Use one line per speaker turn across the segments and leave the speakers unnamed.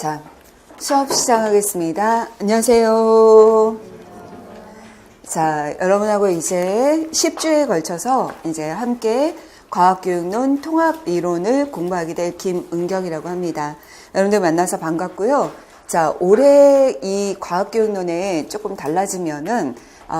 자, 수업 시작하겠습니다. 안녕하세요. 자, 여러분하고 이제 10주에 걸쳐서 이제 함께 과학교육론 통합이론을 공부하게 될 김은경이라고 합니다. 여러분들 만나서 반갑고요. 자, 올해 이 과학교육론에 조금 달라지면은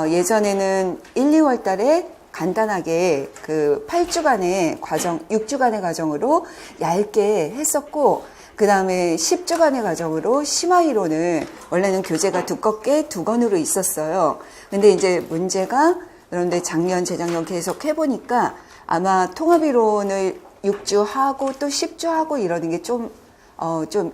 예전에는 1, 2월 달에 간단하게 그 8주간의 과정, 6주간의 과정으로 얇게 했었고, 그 다음에 10주간의 과정으로 심화이론을 원래는 교재가 두껍게 2권으로 있었어요. 근데 이제 문제가 여러분들 작년, 재작년 계속 해보니까 아마 통합이론을 6주 하고 또 10주 하고 이러는 게 좀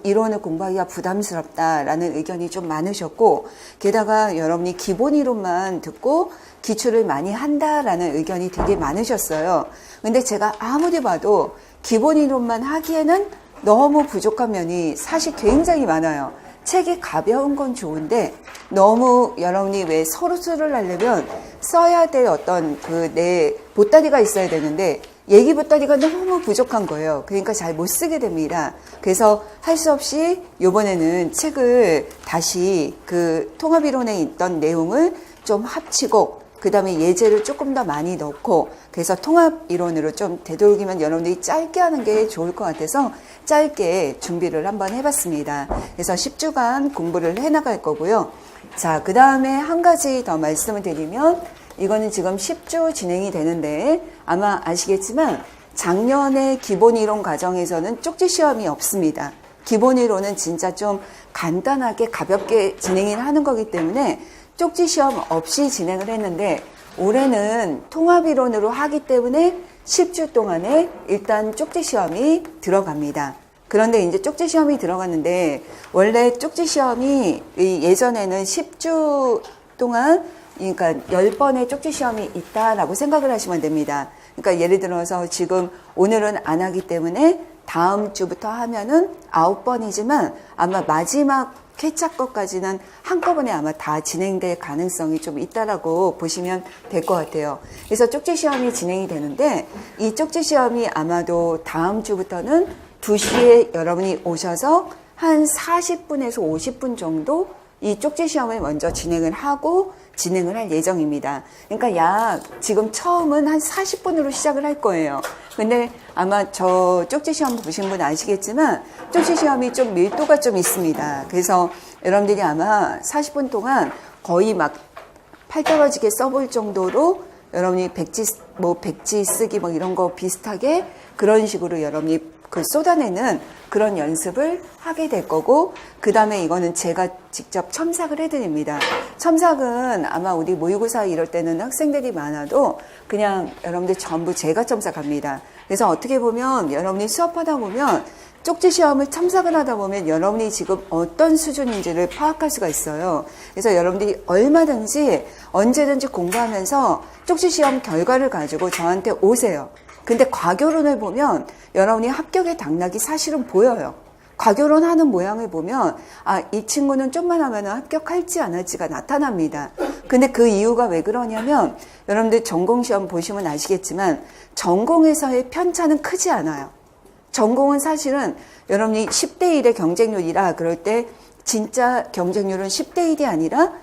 이론을 공부하기가 부담스럽다라는 의견이 좀 많으셨고, 게다가 여러분이 기본 이론만 듣고 기출을 많이 한다라는 의견이 되게 많으셨어요. 근데 제가 아무리 봐도 기본 이론만 하기에는 너무 부족한 면이 사실 굉장히 많아요. 책이 가벼운 건 좋은데 너무 여러분이 왜 서술을 하려면 써야 될 어떤 그 내 보따리가 있어야 되는데 얘기 보따리가 너무 부족한 거예요. 그러니까 잘 못 쓰게 됩니다. 그래서 할 수 없이 이번에는 책을 다시 그 통합이론에 있던 내용을 좀 합치고 그 다음에 예제를 조금 더 많이 넣고 그래서 통합이론으로 좀 되도록이면 여러분들이 짧게 하는 게 좋을 것 같아서 짧게 준비를 한번 해봤습니다. 그래서 10주간 공부를 해나갈 거고요. 자, 그 다음에 한 가지 더 말씀을 드리면 이거는 지금 10주 진행이 되는데 아마 아시겠지만 작년에 기본이론 과정에서는 쪽지 시험이 없습니다. 기본이론은 진짜 좀 간단하게 가볍게 진행을 하는 거기 때문에 쪽지 시험 없이 진행을 했는데 올해는 통합이론으로 하기 때문에 10주 동안에 일단 쪽지 시험이 들어갑니다. 그런데 이제 쪽지 시험이 들어갔는데 원래 쪽지 시험이 예전에는 10주 동안 그러니까 10번의 쪽지 시험이 있다라고 생각을 하시면 됩니다. 그러니까 예를 들어서 지금 오늘은 안 하기 때문에 다음 주부터 하면은 9번이지만 아마 마지막 회차 것까지는 한꺼번에 아마 다 진행될 가능성이 좀 있다라고 보시면 될 것 같아요. 그래서 쪽지 시험이 진행이 되는데 이 쪽지 시험이 아마도 다음 주부터는 2시에 여러분이 오셔서 한 40분에서 50분 정도 이 쪽지 시험을 먼저 진행을 하고 진행을 할 예정입니다. 그러니까 약 지금 처음은 한 40분으로 시작을 할 거예요. 근데 아마 저 쪽지 시험 보신 분 아시겠지만 쪽지 시험이 좀 밀도가 좀 있습니다. 그래서 여러분들이 아마 40분 동안 거의 막 팔 떨어지게 써볼 정도로 여러분이 백지 쓰기 뭐 이런 거 비슷하게 그런 식으로 여러분이 그 쏟아내는 그런 연습을 하게 될 거고 그 다음에 이거는 제가 직접 첨삭을 해드립니다. 첨삭은 아마 우리 모의고사 이럴 때는 학생들이 많아도 그냥 여러분들 전부 제가 첨삭합니다. 그래서 어떻게 보면 여러분이 수업하다 보면 쪽지 시험을 첨삭을 하다 보면 여러분이 지금 어떤 수준인지를 파악할 수가 있어요. 그래서 여러분들이 얼마든지 언제든지 공부하면서 쪽지 시험 결과를 가지고 저한테 오세요. 근데 과교론을 보면 여러분이 합격의 당락이 사실은 보여요. 과교론 하는 모양을 보면 이 친구는 좀만 하면 합격할지 안 할지가 나타납니다. 근데 그 이유가 왜 그러냐면 여러분들 전공시험 보시면 아시겠지만 전공에서의 편차는 크지 않아요. 전공은 사실은 여러분이 10대 1의 경쟁률이라 그럴 때 진짜 경쟁률은 10대 1이 아니라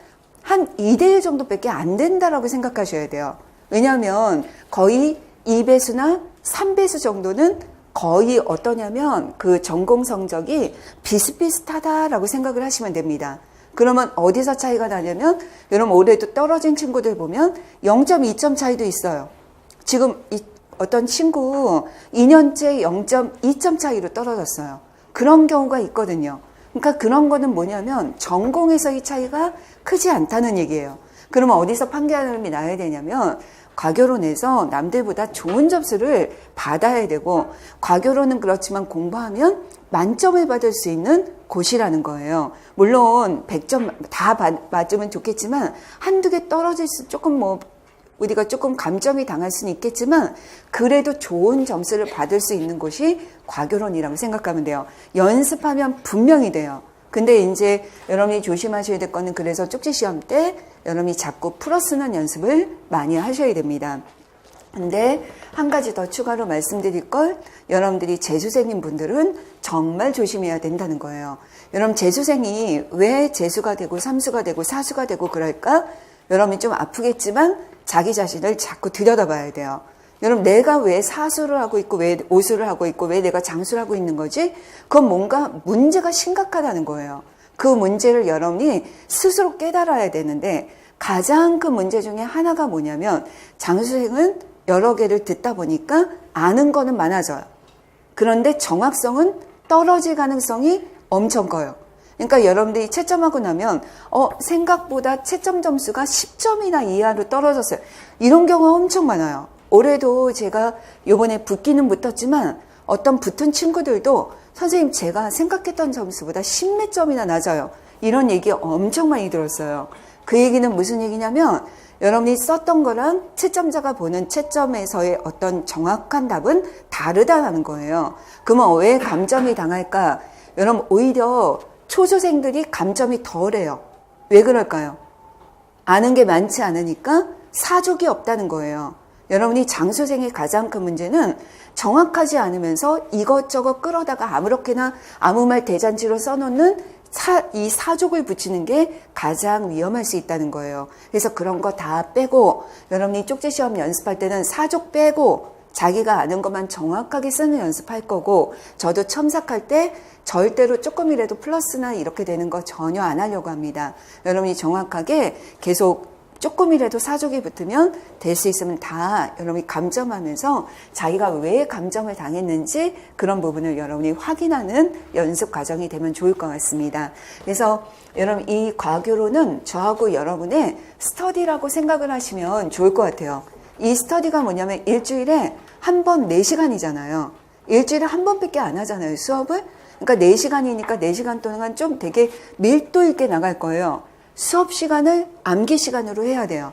한 2대 1 정도밖에 안 된다라고 생각하셔야 돼요. 왜냐하면 거의 2배수나 3배수 정도는 거의 어떠냐면 그 전공 성적이 비슷비슷하다라고 생각을 하시면 됩니다. 그러면 어디서 차이가 나냐면 여러분 올해도 떨어진 친구들 보면 0.2점 차이도 있어요. 지금 어떤 친구 2년째 0.2점 차이로 떨어졌어요. 그런 경우가 있거든요. 그러니까 그런 거는 뭐냐면 전공에서의 차이가 크지 않다는 얘기예요. 그러면 어디서 판결이 나야 되냐면 과교론에서 남들보다 좋은 점수를 받아야 되고 과교론은 그렇지만 공부하면 만점을 받을 수 있는 곳이라는 거예요. 물론 100점 다 맞으면 좋겠지만 한두 개 떨어질 수 조금 우리가 조금 감점이 당할 수는 있겠지만 그래도 좋은 점수를 받을 수 있는 곳이 과교론이라고 생각하면 돼요. 연습하면 분명히 돼요. 근데 이제 여러분이 조심하셔야 될 거는 그래서 쪽지 시험 때 여러분이 자꾸 풀어 쓰는 연습을 많이 하셔야 됩니다. 근데 한 가지 더 추가로 말씀드릴 걸, 여러분들이 재수생인 분들은 정말 조심해야 된다는 거예요. 여러분, 재수생이 왜 재수가 되고 삼수가 되고 사수가 되고 그럴까? 여러분이 좀 아프겠지만 자기 자신을 자꾸 들여다봐야 돼요. 여러분, 내가 왜 사수를 하고 있고 왜 오수를 하고 있고 왜 내가 장수를 하고 있는 거지? 그건 뭔가 문제가 심각하다는 거예요. 그 문제를 여러분이 스스로 깨달아야 되는데, 가장 큰 문제 중에 하나가 뭐냐면, 장수생은 여러 개를 듣다 보니까 아는 거는 많아져요. 그런데 정확성은 떨어질 가능성이 엄청 커요. 그러니까 여러분들이 채점하고 나면 생각보다 채점 점수가 10점이나 이하로 떨어졌어요. 이런 경우가 엄청 많아요. 올해도 제가 요번에 붙기는 붙었지만 어떤 붙은 친구들도 선생님 제가 생각했던 점수보다 10몇 점이나 낮아요. 이런 얘기 엄청 많이 들었어요. 그 얘기는 무슨 얘기냐면, 여러분이 썼던 거랑 채점자가 보는 채점에서의 어떤 정확한 답은 다르다는 거예요. 그러면 왜 감점이 당할까? 여러분, 오히려 초조생들이 감점이 덜해요. 왜 그럴까요? 아는 게 많지 않으니까 사족이 없다는 거예요. 여러분이 장수생의 가장 큰 문제는 정확하지 않으면서 이것저것 끌어다가 아무렇게나 아무 말 대잔치로 써놓는 이 사족을 붙이는 게 가장 위험할 수 있다는 거예요. 그래서 그런 거 다 빼고, 여러분이 쪽지시험 연습할 때는 사족 빼고 자기가 아는 것만 정확하게 쓰는 연습할 거고, 저도 첨삭할 때 절대로 조금이라도 플러스나 이렇게 되는 거 전혀 안 하려고 합니다. 여러분이 정확하게 계속 조금이라도 사족이 붙으면 될 수 있으면 다 여러분이 감점하면서 자기가 왜 감점을 당했는지 그런 부분을 여러분이 확인하는 연습 과정이 되면 좋을 것 같습니다. 그래서 여러분, 이 과교로는 저하고 여러분의 스터디라고 생각을 하시면 좋을 것 같아요. 이 스터디가 뭐냐면 일주일에 한 번 4시간이잖아요. 일주일에 한 번밖에 안 하잖아요, 수업을. 그러니까 4시간이니까 4시간 동안 좀 되게 밀도 있게 나갈 거예요. 수업 시간을 암기 시간으로 해야 돼요.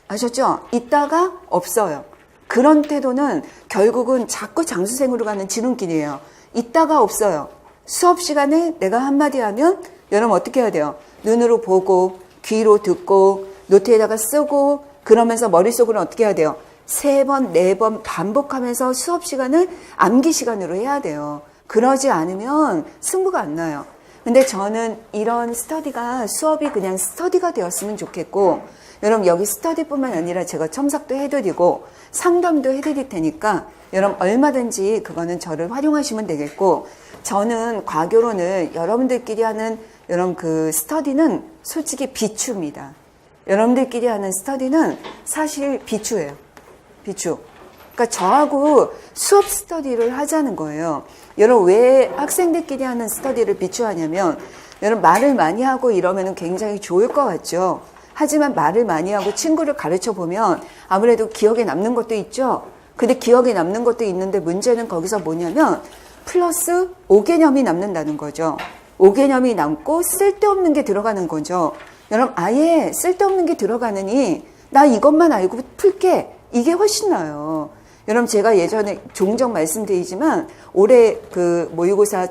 아셨죠? 있다가 없어요. 그런 태도는 결국은 자꾸 장수생으로 가는 지름길이에요. 있다가 없어요. 수업 시간에 내가 한마디 하면 여러분 어떻게 해야 돼요? 눈으로 보고 귀로 듣고 노트에다가 쓰고, 그러면서 머릿속으로 어떻게 해야 돼요? 3번, 4번 반복하면서 수업 시간을 암기 시간으로 해야 돼요. 그러지 않으면 승부가 안 나요. 근데 저는 이런 스터디가, 수업이 그냥 스터디가 되었으면 좋겠고, 여러분 여기 스터디뿐만 아니라 제가 첨삭도 해드리고 상담도 해드릴 테니까 여러분 얼마든지 그거는 저를 활용하시면 되겠고, 저는 과교론을 여러분들끼리 하는 여러분 그 스터디는 솔직히 비추입니다. 여러분들끼리 하는 스터디는 사실 비추예요. 비추. 그러니까 저하고 수업 스터디를 하자는 거예요. 여러분 왜 학생들끼리 하는 스터디를 비추하냐면, 여러분 말을 많이 하고 이러면 굉장히 좋을 것 같죠. 하지만 말을 많이 하고 친구를 가르쳐 보면 아무래도 기억에 남는 것도 있죠. 근데 기억에 남는 것도 있는데 문제는 거기서 뭐냐면 플러스 5개념이 남는다는 거죠. 5개념이 남고 쓸데없는 게 들어가는 거죠. 여러분 아예 쓸데없는 게 들어가느니 나 이것만 알고 풀게, 이게 훨씬 나아요. 여러분 제가 예전에 종종 말씀드리지만 올해 그 모의고사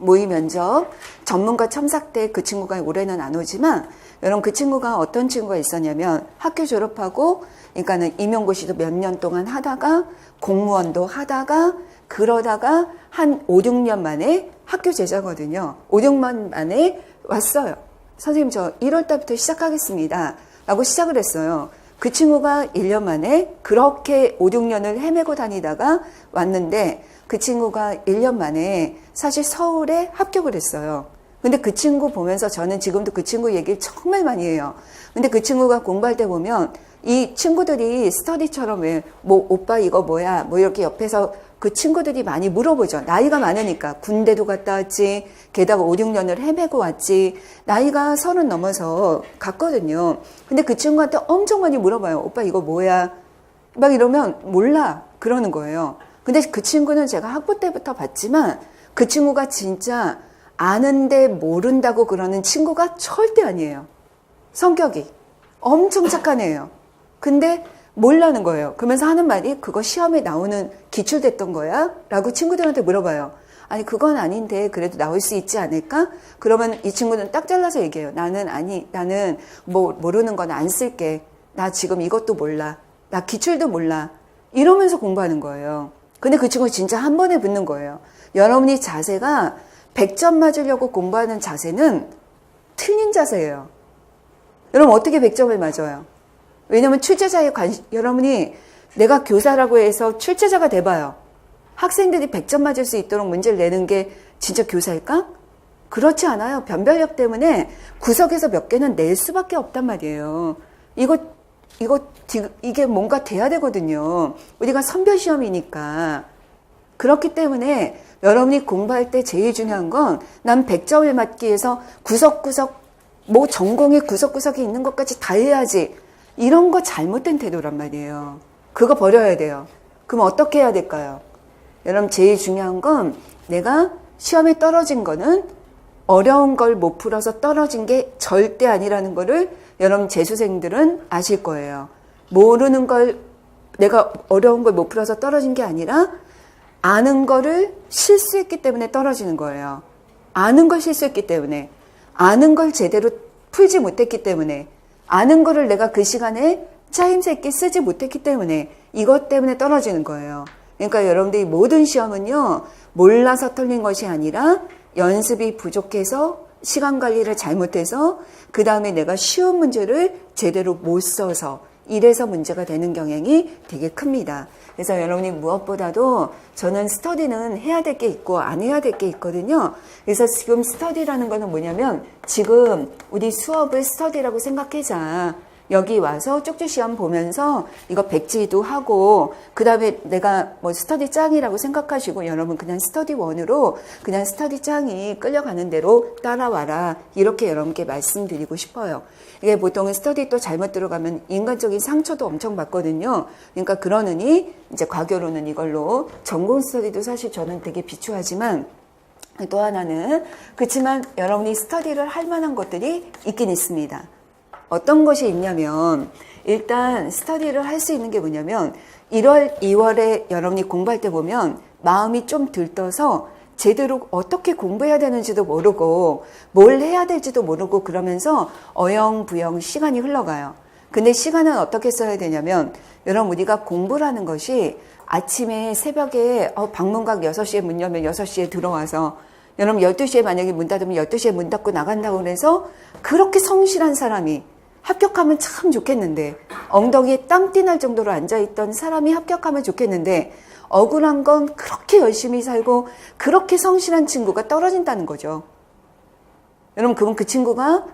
모의 면접 전문가 첨삭 때 그 친구가 올해는 안 오지만, 여러분 그 친구가 어떤 친구가 있었냐면 학교 졸업하고 그러니까는 임용고시도 몇 년 동안 하다가 공무원도 하다가 그러다가 한 5, 6년 만에 학교 제자거든요. 5, 6년 만에 왔어요. 선생님 저 1월 달부터 시작하겠습니다 라고 시작을 했어요. 그 친구가 1년 만에 그렇게 5, 6년을 헤매고 다니다가 왔는데, 그 친구가 1년 만에 사실 서울에 합격을 했어요. 근데 그 친구 보면서 저는 지금도 그 친구 얘기를 정말 많이 해요. 근데 그 친구가 공부할 때 보면 이 친구들이 스터디처럼 왜 뭐 오빠 이거 뭐야 뭐 이렇게 옆에서 그 친구들이 많이 물어보죠. 나이가 많으니까 군대도 갔다 왔지, 게다가 5, 6년을 헤매고 왔지, 나이가 30 넘어서 갔거든요. 근데 그 친구한테 엄청 많이 물어봐요. 오빠 이거 뭐야? 막 이러면 몰라 그러는 거예요. 근데 그 친구는 제가 학부 때부터 봤지만 그 친구가 진짜 아는데 모른다고 그러는 친구가 절대 아니에요. 성격이 엄청 착한 애예요. 근데 몰라는 거예요. 그러면서 하는 말이 그거 시험에 나오는 기출됐던 거야? 라고 친구들한테 물어봐요. 아니 그건 아닌데 그래도 나올 수 있지 않을까? 그러면 이 친구는 딱 잘라서 얘기해요. 나는 뭐 모르는 건 안 쓸게. 나 지금 이것도 몰라. 나 기출도 몰라. 이러면서 공부하는 거예요. 근데 그 친구 진짜 한 번에 붙는 거예요. 여러분이 자세가 100점 맞으려고 공부하는 자세는 틀린 자세예요. 여러분 어떻게 100점을 맞아요? 왜냐면 출제자의 여러분이 내가 교사라고 해서 출제자가 돼봐요. 학생들이 100점 맞을 수 있도록 문제를 내는 게 진짜 교사일까? 그렇지 않아요. 변별력 때문에 구석에서 몇 개는 낼 수밖에 없단 말이에요. 이게 뭔가 돼야 되거든요. 우리가 선별시험이니까. 그렇기 때문에 여러분이 공부할 때 제일 중요한 건 난 100점을 맞기 위해서 구석구석 뭐 전공의 구석구석에 있는 것까지 다 해야지. 이런 거 잘못된 태도란 말이에요. 그거 버려야 돼요. 그럼 어떻게 해야 될까요? 여러분 제일 중요한 건 내가 시험에 떨어진 거는 어려운 걸 못 풀어서 떨어진 게 절대 아니라는 거를 여러분 재수생들은 아실 거예요. 모르는 걸 내가 어려운 걸 못 풀어서 떨어진 게 아니라 아는 거를 실수했기 때문에 떨어지는 거예요. 아는 걸 실수했기 때문에 아는 걸 제대로 풀지 못했기 때문에 아는 거를 내가 그 시간에 짜임새 있게 쓰지 못했기 때문에 이것 때문에 떨어지는 거예요. 그러니까 여러분들이 모든 시험은요. 몰라서 틀린 것이 아니라 연습이 부족해서 시간 관리를 잘못해서 그 다음에 내가 쉬운 문제를 제대로 못 써서 이래서 문제가 되는 경향이 되게 큽니다. 그래서 여러분이 무엇보다도 저는 스터디는 해야 될 게 있고 안 해야 될 게 있거든요. 그래서 지금 스터디라는 거는 뭐냐면 지금 우리 수업을 스터디라고 생각하자. 여기 와서 쪽지 시험 보면서 이거 백지도 하고 그 다음에 내가 뭐 스터디 짱이라고 생각하시고 여러분 그냥 스터디 원으로 그냥 스터디 짱이 끌려가는 대로 따라와라. 이렇게 여러분께 말씀드리고 싶어요. 이게 보통은 스터디 또 잘못 들어가면 인간적인 상처도 엄청 받거든요. 그러니까 그러느니 이제 과교로는 이걸로 전공 스터디도 사실 저는 되게 비추하지만 또 하나는 그렇지만 여러분이 스터디를 할 만한 것들이 있긴 있습니다. 어떤 것이 있냐면 일단 스터디를 할 수 있는 게 뭐냐면 1월, 2월에 여러분이 공부할 때 보면 마음이 좀 들떠서 제대로 어떻게 공부해야 되는지도 모르고 뭘 해야 될지도 모르고 그러면서 어영부영 시간이 흘러가요. 근데 시간은 어떻게 써야 되냐면 여러분 우리가 공부라는 것이 아침에 새벽에 방문각 6시에 문 열면 6시에 들어와서 여러분 12시에 만약에 문 닫으면 12시에 문 닫고 나간다고 해서 그렇게 성실한 사람이 합격하면 참 좋겠는데 엉덩이에 땀띠 날 정도로 앉아있던 사람이 합격하면 좋겠는데 억울한 건 그렇게 열심히 살고 그렇게 성실한 친구가 떨어진다는 거죠. 여러분 그럼 그 친구가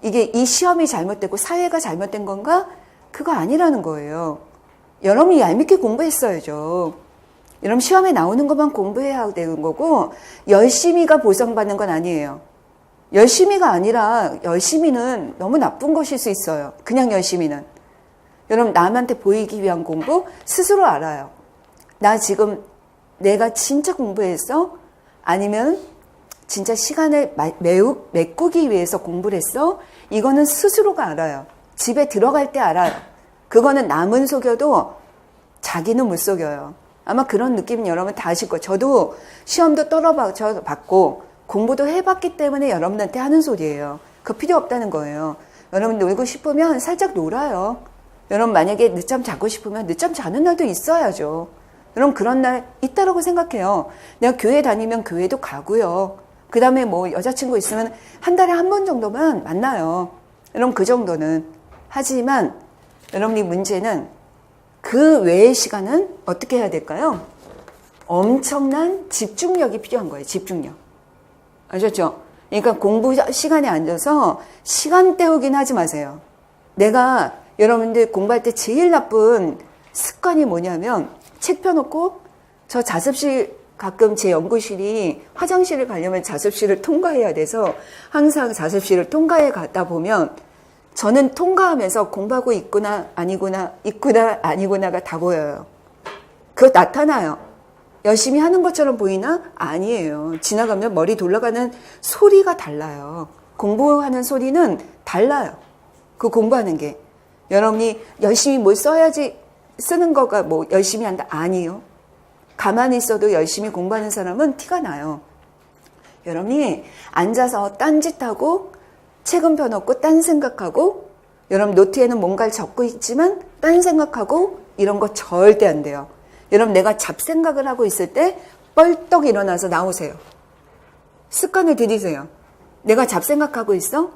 이게 이 시험이 잘못되고 사회가 잘못된 건가? 그거 아니라는 거예요. 여러분이 얄밉게 공부했어야죠. 여러분 시험에 나오는 것만 공부해야 되는 거고 열심히가 보상받는 건 아니에요. 열심히가 아니라 열심히는 너무 나쁜 것일 수 있어요. 그냥 열심히는. 여러분 남한테 보이기 위한 공부 스스로 알아요. 나 지금 내가 진짜 공부했어? 아니면 진짜 시간을 메꾸기 위해서 공부를 했어? 이거는 스스로가 알아요. 집에 들어갈 때 알아요. 그거는 남은 속여도 자기는 못 속여요. 아마 그런 느낌 여러분 다 아실 거예요. 저도 시험도 떨어봤고 공부도 해봤기 때문에 여러분한테 하는 소리예요. 그거 필요 없다는 거예요. 여러분 놀고 싶으면 살짝 놀아요. 여러분 만약에 늦잠 자고 싶으면 늦잠 자는 날도 있어야죠. 여러분 그런 날 있다라고 생각해요. 내가 교회 다니면 교회도 가고요. 그 다음에 뭐 여자친구 있으면 한 달에 한 번 정도만 만나요. 여러분 그 정도는. 하지만 여러분이 문제는 그 외의 시간은 어떻게 해야 될까요? 엄청난 집중력이 필요한 거예요. 집중력. 아셨죠? 그러니까 공부 시간에 앉아서 시간 때우긴 하지 마세요. 내가 여러분들 공부할 때 제일 나쁜 습관이 뭐냐면 책 펴놓고 저 자습실 가끔 제 연구실이 화장실을 가려면 자습실을 통과해야 돼서 항상 자습실을 통과해 가다 보면 저는 통과하면서 공부하고 있구나 아니구나 있구나 아니구나가 다 보여요. 그거 나타나요. 열심히 하는 것처럼 보이나? 아니에요. 지나가면 머리 돌아가는 소리가 달라요. 공부하는 소리는 달라요. 그 공부하는 게. 여러분이 열심히 뭘 써야지 쓰는 거가 뭐 열심히 한다? 아니요. 가만히 있어도 열심히 공부하는 사람은 티가 나요. 여러분이 앉아서 딴짓하고 책은 펴놓고 딴 생각하고 여러분 노트에는 뭔가를 적고 있지만 딴 생각하고 이런 거 절대 안 돼요. 여러분 내가 잡생각을 하고 있을 때 뻘떡 일어나서 나오세요. 습관을 들이세요. 내가 잡생각하고 있어?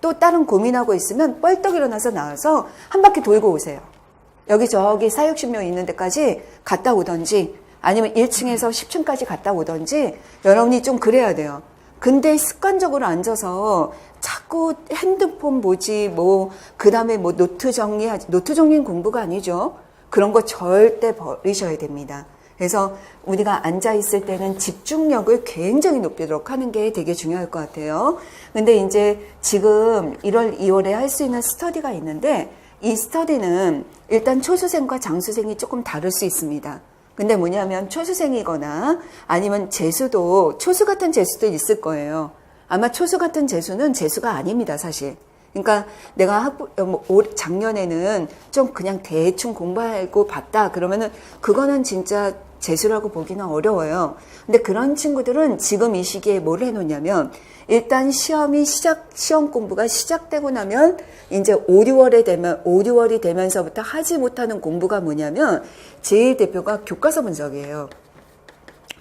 또 다른 고민하고 있으면 뻘떡 일어나서 나와서 한 바퀴 돌고 오세요. 여기저기 사육신묘 있는 데까지 갔다 오던지 아니면 1층에서 10층까지 갔다 오던지 여러분이 좀 그래야 돼요. 근데 습관적으로 앉아서 자꾸 핸드폰 보지 그 다음에 노트 정리하지. 노트 정리는 공부가 아니죠. 그런 거 절대 버리셔야 됩니다. 그래서 우리가 앉아있을 때는 집중력을 굉장히 높이도록 하는 게 되게 중요할 것 같아요. 근데 이제 지금 1월, 2월에 할 수 있는 스터디가 있는데 이 스터디는 일단 초수생과 장수생이 조금 다를 수 있습니다. 근데 뭐냐면 초수생이거나 아니면 재수도 초수 같은 재수도 있을 거예요. 아마 초수 같은 재수는 재수가 아닙니다, 사실. 그러니까 내가 작년에는 좀 그냥 대충 공부하고 봤다 그러면은 그거는 진짜 재수라고 보기는 어려워요. 근데 그런 친구들은 지금 이 시기에 뭘 해놓냐면 일단 시험 공부가 시작되고 나면 이제 5, 6월이 되면서부터 하지 못하는 공부가 뭐냐면 제일 대표가 교과서 분석이에요.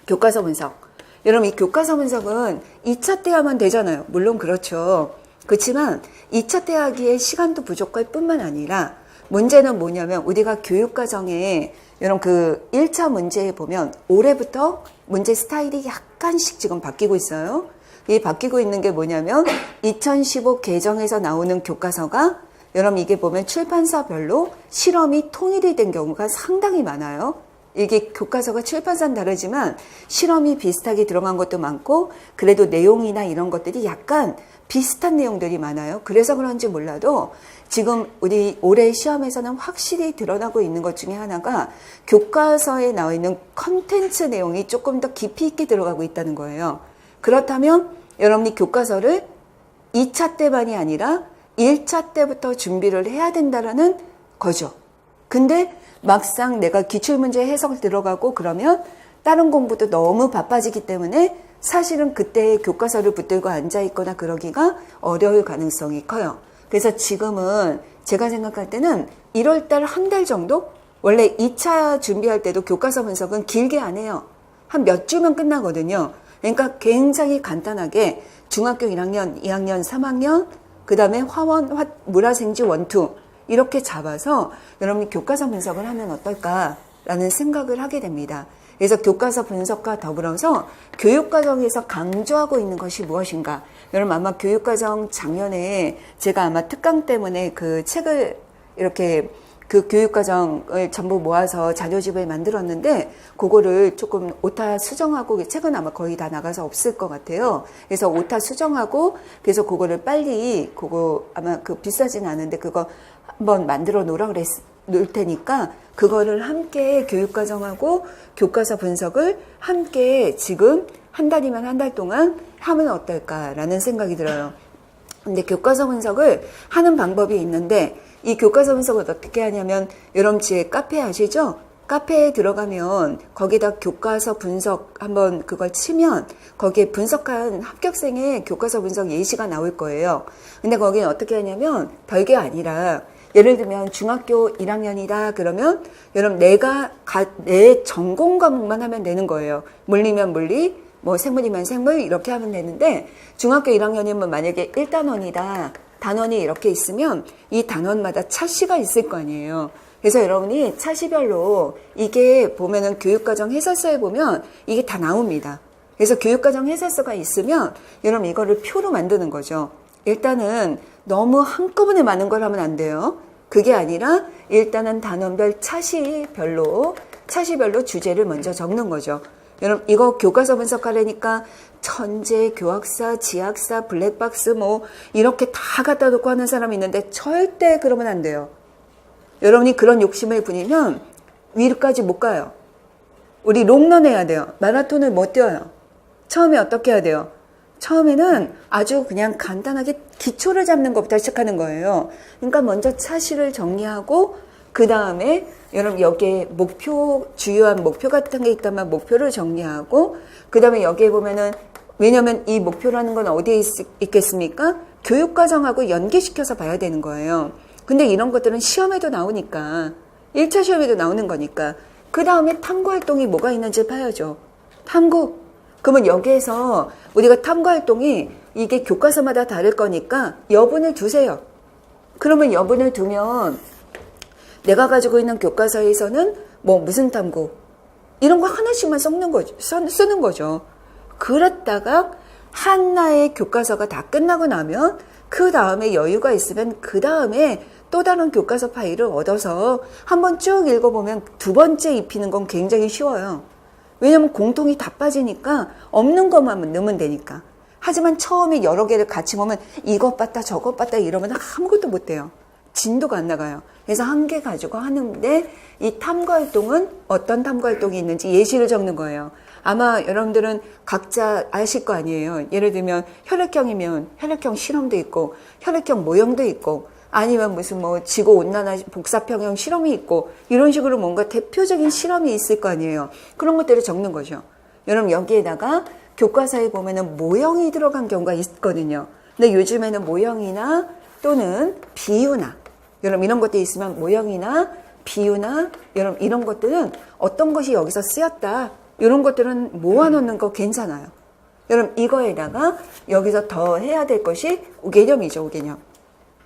교과서 분석. 여러분 이 교과서 분석은 2차 때 하면 되잖아요. 물론 그렇죠. 그렇지만 2차 때 하기에 시간도 부족할 뿐만 아니라 문제는 뭐냐면 우리가 교육과정에 여러분 그 1차 문제에 보면 올해부터 문제 스타일이 약간씩 지금 바뀌고 있어요. 이 바뀌고 있는 게 뭐냐면 2015 개정에서 나오는 교과서가 여러분 이게 보면 출판사별로 실험이 통일이 된 경우가 상당히 많아요. 이게 교과서가 출판사는 다르지만 실험이 비슷하게 들어간 것도 많고 그래도 내용이나 이런 것들이 약간 비슷한 내용들이 많아요. 그래서 그런지 몰라도 지금 우리 올해 시험에서는 확실히 드러나고 있는 것 중에 하나가 교과서에 나와 있는 컨텐츠 내용이 조금 더 깊이 있게 들어가고 있다는 거예요. 그렇다면 여러분이 교과서를 2차 때만이 아니라 1차 때부터 준비를 해야 된다라는 거죠. 근데 막상 내가 기출문제 해석 들어가고 그러면 다른 공부도 너무 바빠지기 때문에 사실은 그때 교과서를 붙들고 앉아있거나 그러기가 어려울 가능성이 커요. 그래서 지금은 제가 생각할 때는 1월달 한 달 정도? 원래 2차 준비할 때도 교과서 분석은 길게 안 해요. 한 몇 주면 끝나거든요. 그러니까 굉장히 간단하게 중학교 1학년, 2학년, 3학년, 그 다음에 물화생지 1, 2 이렇게 잡아서 여러분이 교과서 분석을 하면 어떨까라는 생각을 하게 됩니다. 그래서 교과서 분석과 더불어서 교육과정에서 강조하고 있는 것이 무엇인가. 여러분 아마 교육과정 작년에 제가 아마 특강 때문에 그 책을 이렇게 그 교육과정을 전부 모아서 자료집을 만들었는데 그거를 조금 오타 수정하고 책은 아마 거의 다 나가서 없을 것 같아요. 그래서 오타 수정하고 그래서 그거를 빨리 그거 아마 그 비싸진 않은데 그거 한번 만들어 놓으라 놓을 테니까 그거를 함께 교육과정하고 교과서 분석을 함께 지금 한 달이면 한 달 동안 하면 어떨까라는 생각이 들어요. 근데 교과서 분석을 하는 방법이 있는데 이 교과서 분석을 어떻게 하냐면 여러분 지금 카페 아시죠? 카페에 들어가면 거기다 교과서 분석 한번 그걸 치면 거기에 분석한 합격생의 교과서 분석 예시가 나올 거예요. 근데 거기는 어떻게 하냐면 별게 아니라 예를 들면 중학교 1학년이다 그러면 여러분 내 전공 과목만 하면 되는 거예요. 물리면 물리, 뭐 생물이면 생물 이렇게 하면 되는데 중학교 1학년이면 만약에 1단원이다. 단원이 이렇게 있으면 이 단원마다 차시가 있을 거 아니에요. 그래서 여러분이 차시별로 이게 보면은 교육과정 해설서에 보면 이게 다 나옵니다. 그래서 교육과정 해설서가 있으면 여러분 이거를 표로 만드는 거죠. 일단은 너무 한꺼번에 많은 걸 하면 안 돼요. 그게 아니라 일단은 단원별 차시별로 주제를 먼저 적는 거죠. 여러분 이거 교과서 분석하려니까 천재, 교학사, 지학사, 블랙박스 뭐 이렇게 다 갖다 놓고 하는 사람이 있는데 절대 그러면 안 돼요. 여러분이 그런 욕심을 부리면 위로까지 못 가요. 우리 롱런 해야 돼요. 마라톤을 못 뛰어요. 처음에 어떻게 해야 돼요? 처음에는 아주 그냥 간단하게 기초를 잡는 것부터 시작하는 거예요. 그러니까 먼저 차시를 정리하고 그 다음에 여러분 여기에 주요한 목표 같은 게 있다면 목표를 정리하고 그 다음에 여기에 보면은 왜냐면 이 목표라는 건 어디에 있겠습니까? 교육과정하고 연계시켜서 봐야 되는 거예요. 근데 이런 것들은 시험에도 나오니까 1차 시험에도 나오는 거니까. 그 다음에 탐구 활동이 뭐가 있는지 봐야죠. 탐구. 그러면 여기에서 우리가 탐구 활동이 이게 교과서마다 다를 거니까 여분을 두세요. 그러면 여분을 두면 내가 가지고 있는 교과서에서는 뭐 무슨 탐구 이런 거 하나씩만 쓰는 거죠. 그랬다가 하나의 교과서가 다 끝나고 나면 그 다음에 여유가 있으면 그 다음에 또 다른 교과서 파일을 얻어서 한번 쭉 읽어보면 두 번째 입히는 건 굉장히 쉬워요. 왜냐면 공통이 다 빠지니까 없는 것만 넣으면 되니까. 하지만 처음에 여러 개를 같이 보면 이것 봤다 저것 봤다 이러면 아무것도 못 돼요. 진도가 안 나가요. 그래서 한 개 가지고 하는데 이 탐구 활동은 어떤 탐구 활동이 있는지 예시를 적는 거예요. 아마 여러분들은 각자 아실 거 아니에요. 예를 들면 혈액형이면 혈액형 실험도 있고 혈액형 모형도 있고 아니면 무슨 뭐 지구온난화 복사평형 실험이 있고 이런 식으로 뭔가 대표적인 실험이 있을 거 아니에요. 그런 것들을 적는 거죠. 여러분 여기에다가 교과서에 보면은 모형이 들어간 경우가 있거든요. 근데 요즘에는 모형이나 또는 비유나 여러분 이런 것들이 있으면 모형이나 비유나 여러분 이런 것들은 어떤 것이 여기서 쓰였다. 이런 것들은 모아놓는 거 괜찮아요. 여러분 이거에다가 여기서 더 해야 될 것이 오개념이죠. 오개념.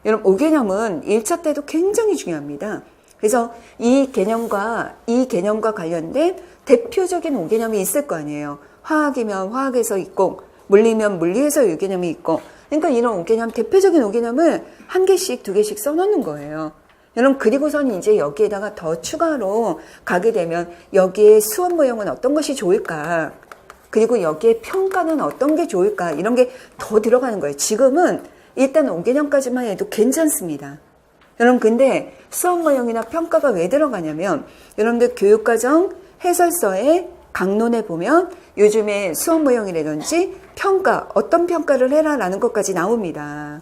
여러분 오개념은 1차 때도 굉장히 중요합니다. 그래서 이 개념과 관련된 대표적인 오개념이 있을 거 아니에요. 화학이면 화학에서 있고 물리면 물리에서 오개념이 있고 그러니까 이런 오개념 대표적인 오개념을 한 개씩 두 개씩 써놓는 거예요. 여러분 그리고선 이제 여기에다가 더 추가로 가게 되면 여기에 수업 모형은 어떤 것이 좋을까 그리고 여기에 평가는 어떤 게 좋을까 이런 게 더 들어가는 거예요. 지금은 일단 5개념까지만 해도 괜찮습니다. 여러분 근데 수업 모형이나 평가가 왜 들어가냐면 여러분들 교육과정 해설서에 강론에 보면 요즘에 수업 모형이라든지 평가 어떤 평가를 해라라는 것까지 나옵니다.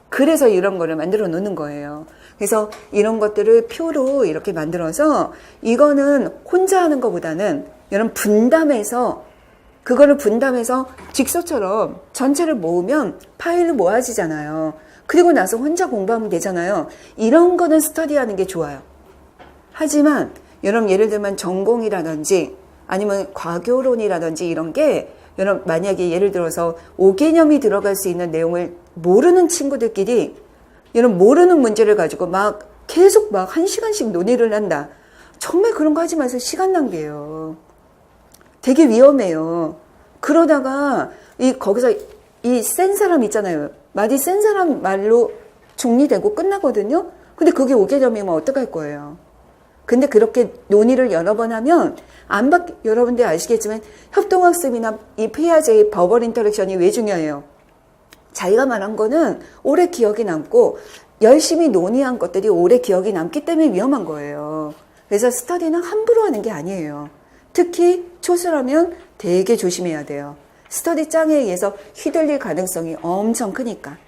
그래서 이런 거를 만들어 놓는 거예요. 그래서 이런 것들을 표로 이렇게 만들어서 이거는 혼자 하는 것보다는 여러분 그거를 분담해서 직소처럼 전체를 모으면 파일로 모아지잖아요. 그리고 나서 혼자 공부하면 되잖아요. 이런 거는 스터디하는 게 좋아요. 하지만 여러분 예를 들면 전공이라든지 아니면 과교론이라든지 이런 게 여러분 만약에 예를 들어서 5개념이 들어갈 수 있는 내용을 모르는 친구들끼리 여러분 모르는 문제를 가지고 막 계속 막 1시간씩 논의를 한다. 정말 그런 거 하지 마세요. 시간 낭비예요. 되게 위험해요. 그러다가 거기서 이 센 사람 있잖아요. 말이 센 사람 말로 정리되고 끝나거든요. 근데 그게 5개념이면 어떡할 거예요. 근데 그렇게 논의를 여러 번 하면 여러분들 아시겠지만 협동학습이나 이 피아제의 버벌 인터랙션이 왜 중요해요? 자기가 말한 거는 오래 기억이 남고 열심히 논의한 것들이 오래 기억이 남기 때문에 위험한 거예요. 그래서 스터디는 함부로 하는 게 아니에요. 특히 초수라면 되게 조심해야 돼요. 스터디 짱에 의해서 휘둘릴 가능성이 엄청 크니까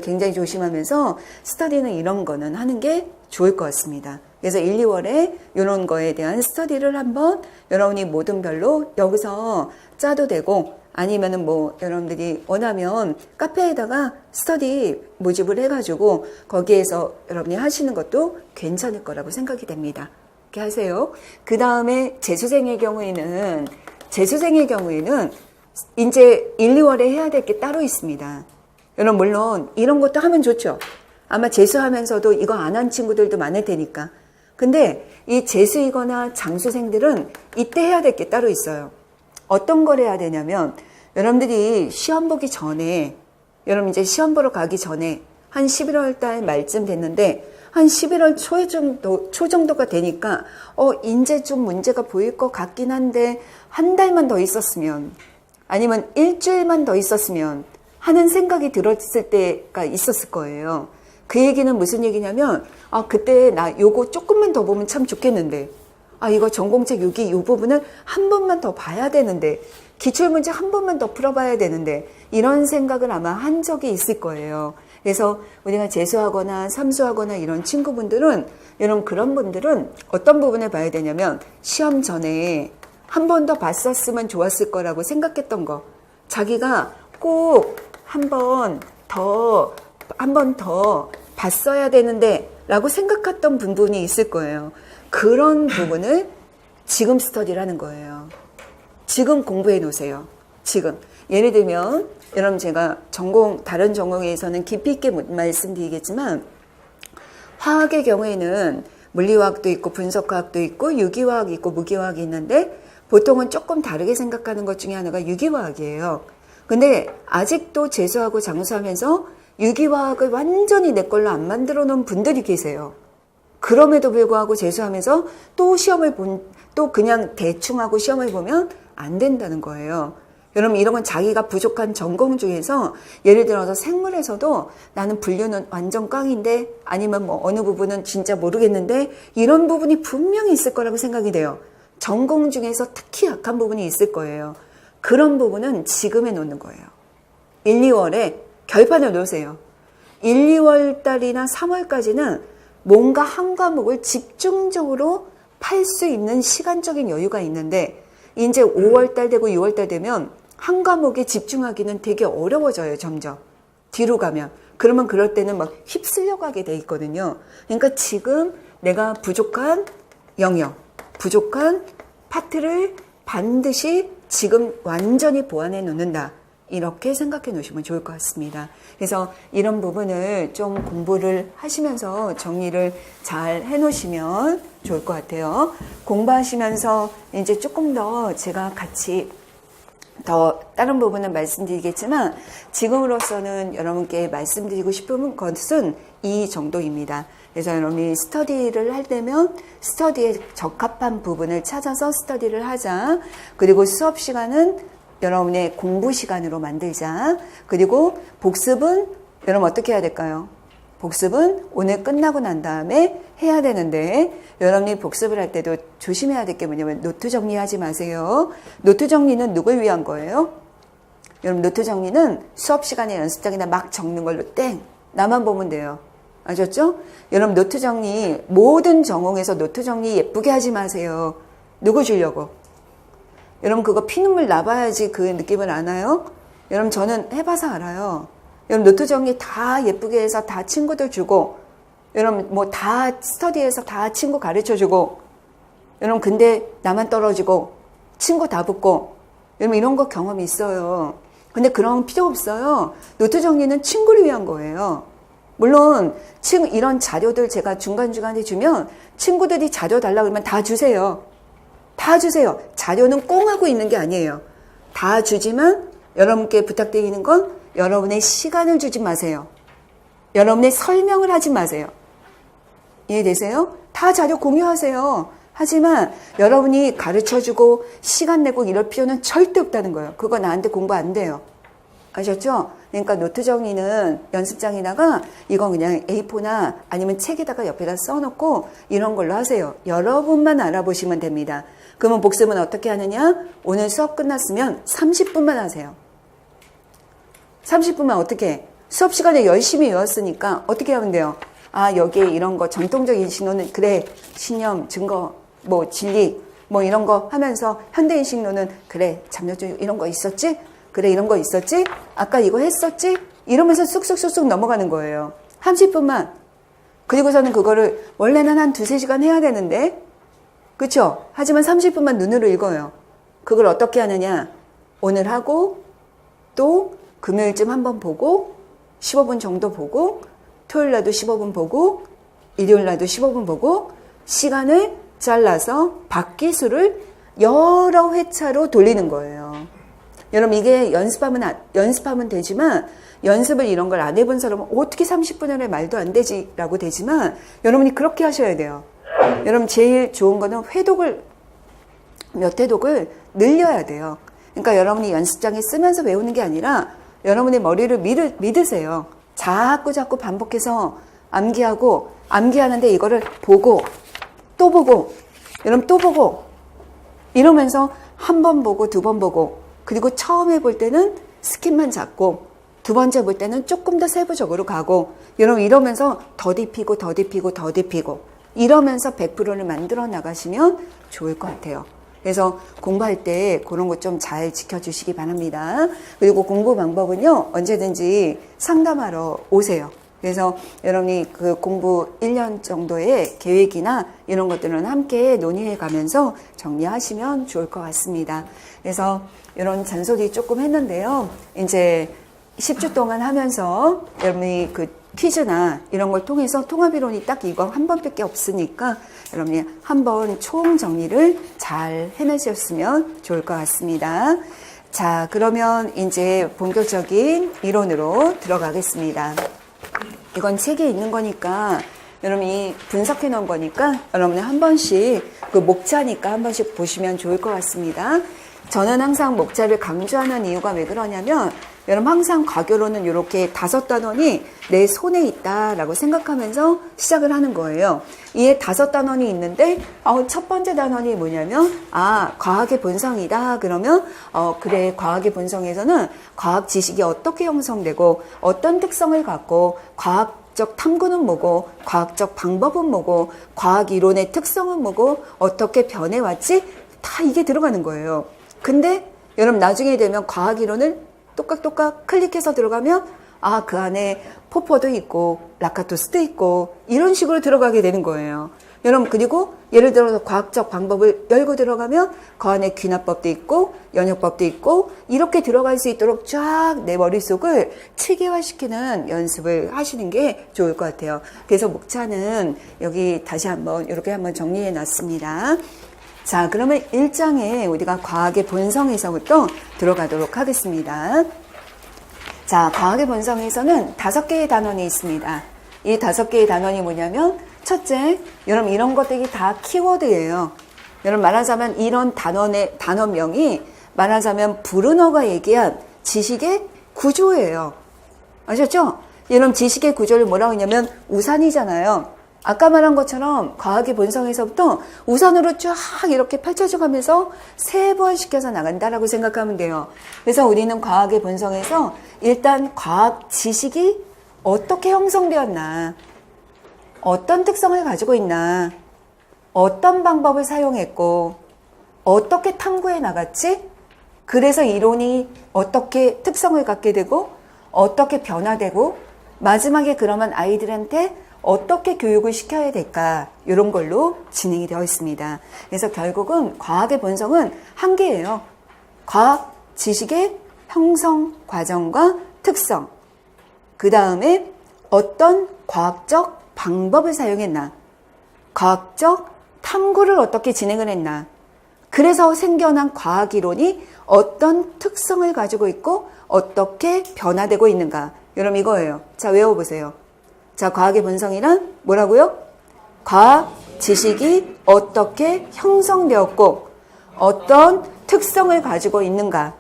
굉장히 조심하면서 스터디는 이런 거는 하는 게 좋을 것 같습니다. 그래서 1, 2월에 이런 거에 대한 스터디를 한번 여러분이 모든 별로 여기서 짜도 되고 아니면은 뭐 여러분들이 원하면 카페에다가 스터디 모집을 해가지고 거기에서 여러분이 하시는 것도 괜찮을 거라고 생각이 됩니다. 이렇게 하세요. 그 다음에 재수생의 경우에는 이제 1, 2월에 해야 될 게 따로 있습니다. 여러분 물론 이런 것도 하면 좋죠. 아마 재수하면서도 이거 안 한 친구들도 많을 테니까. 근데 이 재수이거나 장수생들은 이때 해야 될 게 따로 있어요. 어떤 걸 해야 되냐면 여러분들이 시험 보기 전에 여러분 이제 시험 보러 가기 전에 한 11월 달 말쯤 됐는데 한 11월 초 정도가 되니까 이제 좀 문제가 보일 것 같긴 한데 한 달만 더 있었으면 아니면 일주일만 더 있었으면 하는 생각이 들었을 때가 있었을 거예요. 그 얘기는 무슨 얘기냐면 그때 나 요거 조금만 더 보면 참 좋겠는데 이거 전공책 여기 요 부분을 한 번만 더 봐야 되는데 기출문제 한 번만 더 풀어봐야 되는데 이런 생각을 아마 한 적이 있을 거예요. 그래서 우리가 재수하거나 삼수하거나 이런 친구분들은 여러분 그런 분들은 어떤 부분을 봐야 되냐면 시험 전에 한 번 더 봤었으면 좋았을 거라고 생각했던 거 자기가 꼭 한 번 더 봤어야 되는데 라고 생각했던 부분이 있을 거예요. 그런 부분을 지금 스터디를 하는 거예요. 지금 공부해 놓으세요. 지금. 예를 들면 여러분 제가 다른 전공에서는 깊이 있게 말씀드리겠지만 화학의 경우에는 물리화학도 있고 분석화학도 있고 유기화학이 있고 무기화학이 있는데 보통은 조금 다르게 생각하는 것 중에 하나가 유기화학이에요. 근데 아직도 재수하고 장수하면서 유기화학을 완전히 내 걸로 안 만들어 놓은 분들이 계세요. 그럼에도 불구하고 재수하면서 또 그냥 대충 하고 시험을 보면 안 된다는 거예요. 여러분 이런 건 자기가 부족한 전공 중에서 예를 들어서 생물에서도 나는 분류는 완전 꽝인데 아니면 뭐 어느 부분은 진짜 모르겠는데 이런 부분이 분명히 있을 거라고 생각이 돼요. 전공 중에서 특히 약한 부분이 있을 거예요. 그런 부분은 지금 해놓는 거예요. 1, 2월에 결판을 놓으세요. 1, 2월 달이나 3월까지는 뭔가 한 과목을 집중적으로 팔 수 있는 시간적인 여유가 있는데 이제 5월 달 되고 6월 달 되면 한 과목에 집중하기는 되게 어려워져요. 점점 뒤로 가면. 그러면 그럴 때는 막 휩쓸려 가게 돼 있거든요. 그러니까 지금 내가 부족한 영역, 부족한 파트를 반드시 지금 완전히 보완해 놓는다. 이렇게 생각해 놓으시면 좋을 것 같습니다. 그래서 이런 부분을 좀 공부를 하시면서 정리를 잘 해 놓으시면 좋을 것 같아요. 공부하시면서 이제 조금 더 제가 같이 더 다른 부분은 말씀드리겠지만 지금으로서는 여러분께 말씀드리고 싶은 것은 이 정도입니다. 그래서 여러분이 스터디를 할 때면 스터디에 적합한 부분을 찾아서 스터디를 하자. 그리고 수업 시간은 여러분의 공부 시간으로 만들자. 그리고 복습은 여러분 어떻게 해야 될까요? 복습은 오늘 끝나고 난 다음에 해야 되는데 여러분이 복습을 할 때도 조심해야 될 게 뭐냐면 노트 정리하지 마세요. 노트 정리는 누굴 위한 거예요? 여러분 노트 정리는 수업 시간에 연습장에다 막 적는 걸로 땡! 나만 보면 돼요. 아셨죠? 여러분 노트 정리 모든 전공에서 노트 정리 예쁘게 하지 마세요. 누구 주려고? 여러분 그거 피눈물 나봐야지 그 느낌을 아나요? 여러분 저는 해봐서 알아요. 여러분 노트 정리 다 예쁘게 해서 다 친구들 주고 여러분 뭐 다 스터디해서 다 친구 가르쳐주고 여러분 근데 나만 떨어지고 친구 다 붙고 여러분 이런 거 경험이 있어요. 근데 그런 필요 없어요. 노트 정리는 친구를 위한 거예요. 물론 이런 자료들 제가 중간중간에 주면 친구들이 자료 달라고 그러면 다 주세요. 다 주세요. 자료는 꽁하고 있는 게 아니에요. 다 주지만 여러분께 부탁드리는 건 여러분의 시간을 주지 마세요. 여러분의 설명을 하지 마세요. 이해되세요? 다 자료 공유하세요. 하지만 여러분이 가르쳐주고 시간 내고 이럴 필요는 절대 없다는 거예요. 그거 나한테 공부 안 돼요. 아셨죠? 그러니까 노트 정리는 연습장에다가 이건 그냥 A4나 아니면 책에다가 옆에다 써놓고 이런 걸로 하세요. 여러분만 알아보시면 됩니다. 그러면 복습은 어떻게 하느냐? 오늘 수업 끝났으면 30분만 하세요. 30분만 어떻게 해? 수업 시간에 열심히 외웠으니까 어떻게 하면 돼요? 아 여기에 이런 거 전통적인 신호는 그래 신념, 증거, 뭐 진리 뭐 이런 거 하면서 현대인 신호는 그래 잠재주의 이런 거 있었지? 그래 이런 거 있었지? 아까 이거 했었지? 이러면서 쑥쑥쑥쑥 넘어가는 거예요. 30분만. 그리고서는 그거를 원래는 한 2-3시간 해야 되는데 그쵸? 하지만 30분만 눈으로 읽어요. 그걸 어떻게 하느냐? 오늘 하고 또 금요일쯤 한번 보고 15분 정도 보고 토요일 날도 15분 보고 일요일 날도 15분 보고 시간을 잘라서 박기수를 여러 회차로 돌리는 거예요. 여러분 이게 연습하면 되지만 연습을 이런 걸 안 해본 사람은 어떻게 30분을 해 말도 안 되지라고 되지만 여러분이 그렇게 하셔야 돼요. 여러분 제일 좋은 거는 몇 회독을 늘려야 돼요. 그러니까 여러분이 연습장에 쓰면서 외우는 게 아니라 여러분의 머리를 믿으세요. 자꾸 반복해서 암기하는데 이거를 보고 또 보고 여러분 또 보고 이러면서 한 번 보고 2번 보고 그리고 처음에 볼 때는 스킵만 잡고 두 번째 볼 때는 조금 더 세부적으로 가고 여러분 이러면서 더 딥히고 이러면서 100%를 만들어 나가시면 좋을 것 같아요. 그래서 공부할 때 그런 것 좀 잘 지켜주시기 바랍니다. 그리고 공부 방법은요 언제든지 상담하러 오세요. 그래서 여러분이 그 공부 1년 정도의 계획이나 이런 것들은 함께 논의해 가면서 정리하시면 좋을 것 같습니다. 그래서 이런 잔소리 조금 했는데요. 이제 10주 동안 하면서 여러분이 그 퀴즈나 이런 걸 통해서 통합이론이 딱 이거 한 번밖에 없으니까 여러분이 한번 총 정리를 잘 해내셨으면 좋을 것 같습니다. 자, 그러면 이제 본격적인 이론으로 들어가겠습니다. 이건 책에 있는 거니까 여러분이 분석해 놓은 거니까 여러분이 한 번씩 그 목차니까 한 번씩 보시면 좋을 것 같습니다. 저는 항상 목차를 강조하는 이유가 왜 그러냐면 여러분 항상 과교로는 이렇게 5단원이 내 손에 있다라고 생각하면서 시작을 하는 거예요. 이에 5단원이 있는데 첫 번째 단원이 뭐냐면 과학의 본성이다. 그러면 그래, 과학의 본성에서는 과학 지식이 어떻게 형성되고 어떤 특성을 갖고 과학적 탐구는 뭐고 과학적 방법은 뭐고 과학 이론의 특성은 뭐고 어떻게 변해왔지? 다 이게 들어가는 거예요. 근데 여러분 나중에 되면 과학 이론을 똑깍똑깍 클릭해서 들어가면 그 안에 포퍼도 있고 라카토스도 있고 이런 식으로 들어가게 되는 거예요. 여러분 그리고 예를 들어서 과학적 방법을 열고 들어가면 그 안에 귀납법도 있고 연역법도 있고 이렇게 들어갈 수 있도록 쫙 내 머릿속을 체계화시키는 연습을 하시는 게 좋을 것 같아요. 그래서 목차는 여기 다시 한번 이렇게 한번 정리해 놨습니다. 자, 그러면 1장에 우리가 과학의 본성에서부터 들어가도록 하겠습니다. 자, 과학의 본성에서는 5개의 단원이 있습니다. 이 5개의 단원이 뭐냐면 첫째, 여러분 이런 것들이 다 키워드예요. 여러분 말하자면 이런 단원명이 말하자면 브루너가 얘기한 지식의 구조예요. 아셨죠? 여러분 지식의 구조를 뭐라고 하냐면 우산이잖아요. 아까 말한 것처럼 과학의 본성에서부터 우산으로 쫙 이렇게 펼쳐져 가면서 세부화시켜서 나간다라고 생각하면 돼요. 그래서 우리는 과학의 본성에서 일단 과학 지식이 어떻게 형성되었나, 어떤 특성을 가지고 있나, 어떤 방법을 사용했고, 어떻게 탐구해 나갔지? 그래서 이론이 어떻게 특성을 갖게 되고, 어떻게 변화되고, 마지막에 그러면 아이들한테 어떻게 교육을 시켜야 될까 이런 걸로 진행이 되어 있습니다. 그래서 결국은 과학의 본성은 한 개예요. 과학 지식의 형성 과정과 특성, 그 다음에 어떤 과학적 방법을 사용했나, 과학적 탐구를 어떻게 진행을 했나, 그래서 생겨난 과학 이론이 어떤 특성을 가지고 있고 어떻게 변화되고 있는가. 여러분 이거예요. 자, 외워보세요. 자, 과학의 본성이란 뭐라고요? 과학 지식이 어떻게 형성되었고 어떤 특성을 가지고 있는가,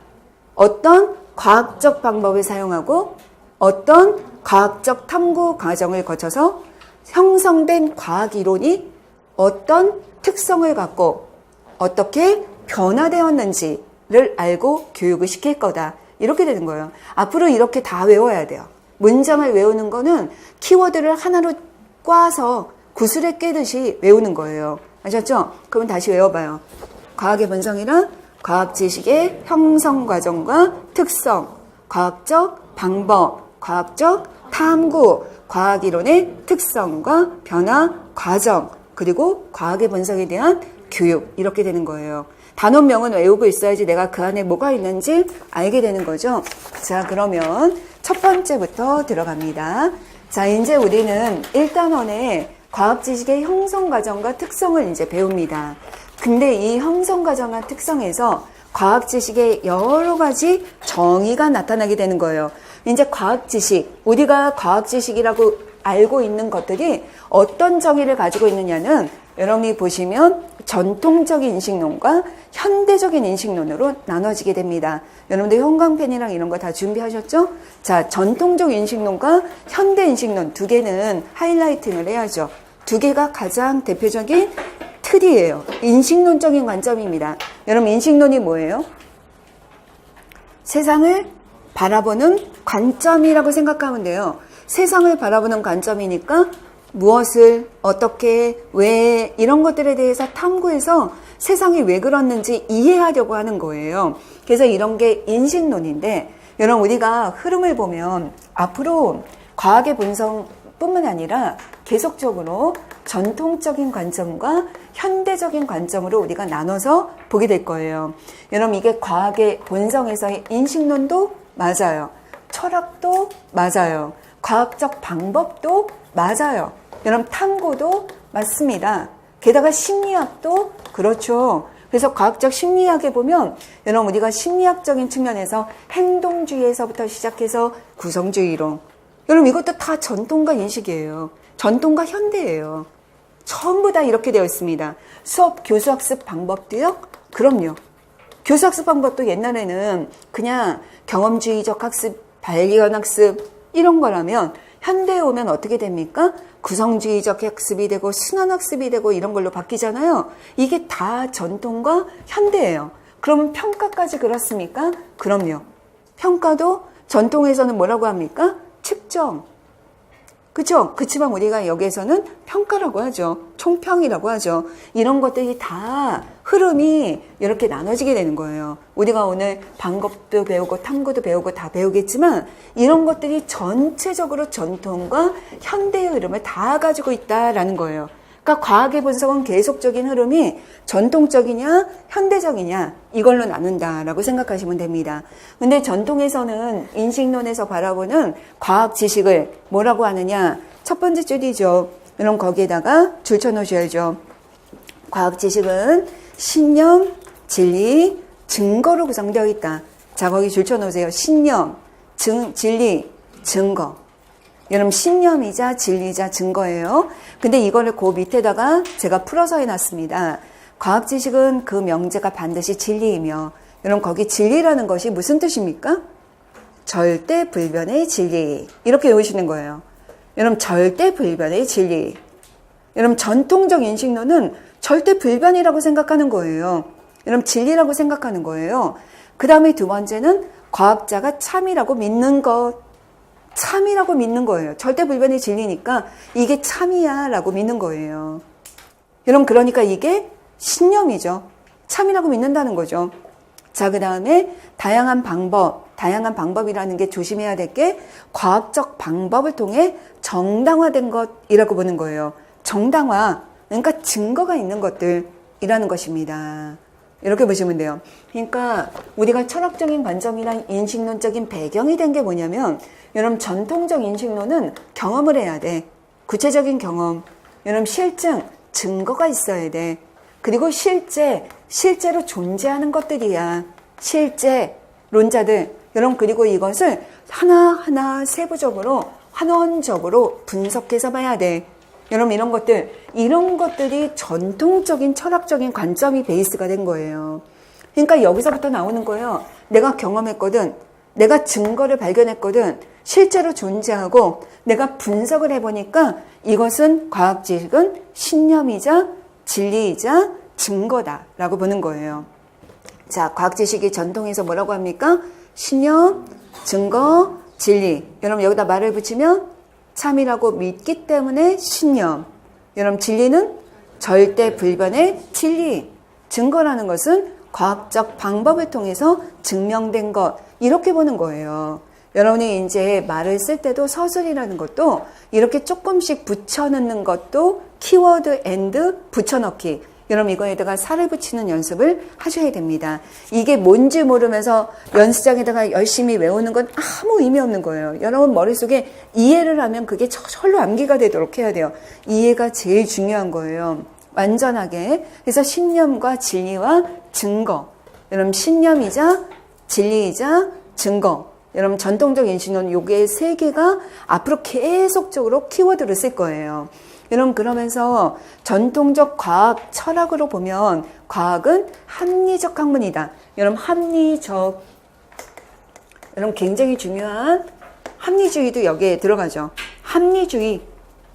어떤 과학적 방법을 사용하고 어떤 과학적 탐구 과정을 거쳐서 형성된 과학 이론이 어떤 특성을 갖고 어떻게 변화되었는지를 알고 교육을 시킬 거다. 이렇게 되는 거예요. 앞으로 이렇게 다 외워야 돼요. 문장을 외우는 거는 키워드를 하나로 꽈서 구슬에 깨듯이 외우는 거예요. 아셨죠? 그럼 다시 외워봐요. 과학의 본성이란 과학 지식의 형성 과정과 특성, 과학적 방법, 과학적 탐구, 과학 이론의 특성과 변화 과정, 그리고 과학의 본성에 대한 교육, 이렇게 되는 거예요. 단원명은 외우고 있어야지 내가 그 안에 뭐가 있는지 알게 되는 거죠. 자, 그러면 첫 번째부터 들어갑니다. 자, 이제 우리는 1단원의 과학 지식의 형성 과정과 특성을 이제 배웁니다. 근데 이 형성 과정과 특성에서 과학 지식의 여러 가지 정의가 나타나게 되는 거예요. 이제 과학 지식, 우리가 과학 지식이라고 알고 있는 것들이 어떤 정의를 가지고 있느냐는 여러분이 보시면 전통적인 인식론과 현대적인 인식론으로 나눠지게 됩니다. 여러분들 형광펜이랑 이런 거 다 준비하셨죠? 자, 전통적 인식론과 현대 인식론 두 개는 하이라이팅을 해야죠. 두 개가 가장 대표적인 틀이에요. 인식론적인 관점입니다. 여러분 인식론이 뭐예요? 세상을 바라보는 관점이라고 생각하면 돼요. 세상을 바라보는 관점이니까 무엇을 어떻게 왜 이런 것들에 대해서 탐구해서 세상이 왜 그렇는지 이해하려고 하는 거예요. 그래서 이런 게 인식론인데 여러분 우리가 흐름을 보면 앞으로 과학의 본성뿐만 아니라 계속적으로 전통적인 관점과 현대적인 관점으로 우리가 나눠서 보게 될 거예요. 여러분 이게 과학의 본성에서의 인식론도 맞아요. 철학도 맞아요. 과학적 방법도 맞아요. 여러분 탐구도 맞습니다. 게다가 심리학도 그렇죠. 그래서 과학적 심리학에 보면 여러분 우리가 심리학적인 측면에서 행동주의에서부터 시작해서 구성주의론, 여러분 이것도 다 전통과 인식이에요. 전통과 현대예요. 전부 다 이렇게 되어 있습니다. 수업 교수학습 방법도요? 그럼요. 교수학습 방법도 옛날에는 그냥 경험주의적 학습, 발견학습 이런 거라면 현대에 오면 어떻게 됩니까? 구성주의적 학습이 되고 순환학습이 되고 이런 걸로 바뀌잖아요. 이게 다 전통과 현대예요. 그러면 평가까지 그렇습니까? 그럼요. 평가도 전통에서는 뭐라고 합니까? 측정. 그렇죠? 그치만 우리가 여기에서는 평가라고 하죠. 총평이라고 하죠. 이런 것들이 다 흐름이 이렇게 나눠지게 되는 거예요. 우리가 오늘 방법도 배우고 탐구도 배우고 다 배우겠지만 이런 것들이 전체적으로 전통과 현대의 흐름을 다 가지고 있다라는 거예요. 그러니까 과학의 본성은 계속적인 흐름이 전통적이냐 현대적이냐 이걸로 나눈다라고 생각하시면 됩니다. 근데 전통에서는 인식론에서 바라보는 과학 지식을 뭐라고 하느냐? 첫 번째 줄이죠. 그럼 거기에다가 줄 쳐놓으셔야죠. 과학 지식은 신념, 진리, 증거로 구성되어 있다. 자, 거기 줄 쳐놓으세요. 신념, 진리, 증거. 여러분 신념이자 진리이자 증거예요. 근데 이거를 그 밑에다가 제가 풀어서 해놨습니다. 과학 지식은 그 명제가 반드시 진리이며, 여러분 거기 진리라는 것이 무슨 뜻입니까? 절대 불변의 진리. 이렇게 외우시는 거예요. 여러분 절대 불변의 진리. 여러분 전통적 인식론은 절대 불변이라고 생각하는 거예요. 여러분 진리라고 생각하는 거예요. 그 다음에 두 번째는 과학자가 참이라고 믿는 것. 참이라고 믿는 거예요. 절대 불변의 진리니까 이게 참이야 라고 믿는 거예요. 여러분 그러니까 이게 신념이죠. 참이라고 믿는다는 거죠. 자, 그 다음에 다양한 방법이라는 게 조심해야 될 게 과학적 방법을 통해 정당화된 것이라고 보는 거예요. 정당화, 그러니까 증거가 있는 것들이라는 것입니다. 이렇게 보시면 돼요. 그러니까 우리가 철학적인 관점이나 인식론적인 배경이 된 게 뭐냐면, 여러분 전통적 인식론은 경험을 해야 돼. 구체적인 경험. 여러분 실증, 증거가 있어야 돼. 그리고 실제로 존재하는 것들이야. 실제론자들. 여러분 그리고 이것을 하나하나 세부적으로 환원적으로 분석해서 봐야 돼. 여러분 이런 것들이 전통적인 철학적인 관점이 베이스가 된 거예요. 그러니까 여기서부터 나오는 거예요. 내가 경험했거든. 내가 증거를 발견했거든. 실제로 존재하고 내가 분석을 해보니까 이것은 과학 지식은 신념이자 진리이자 증거다라고 보는 거예요. 자, 과학 지식이 전통에서 뭐라고 합니까? 신념, 증거, 진리. 여러분 여기다 말을 붙이면 참이라고 믿기 때문에 신념. 여러분 진리는 절대 불변의 진리. 증거라는 것은 과학적 방법을 통해서 증명된 것. 이렇게 보는 거예요. 여러분이 이제 말을 쓸 때도 서술이라는 것도 이렇게 조금씩 붙여넣는 것도 키워드 앤드 붙여넣기. 여러분 이거에다가 살을 붙이는 연습을 하셔야 됩니다. 이게 뭔지 모르면서 연습장에다가 열심히 외우는 건 아무 의미 없는 거예요. 여러분 머릿속에 이해를 하면 그게 절로 암기가 되도록 해야 돼요. 이해가 제일 중요한 거예요. 완전하게. 그래서 신념과 진리와 증거. 여러분 신념이자 진리이자 증거. 여러분 전통적 인식론 요게 세 개가 앞으로 계속적으로 키워드를 쓸 거예요. 여러분 그러면서 전통적 과학 철학으로 보면 과학은 합리적 학문이다. 여러분 합리적, 여러분 굉장히 중요한 합리주의도 여기에 들어가죠. 합리주의.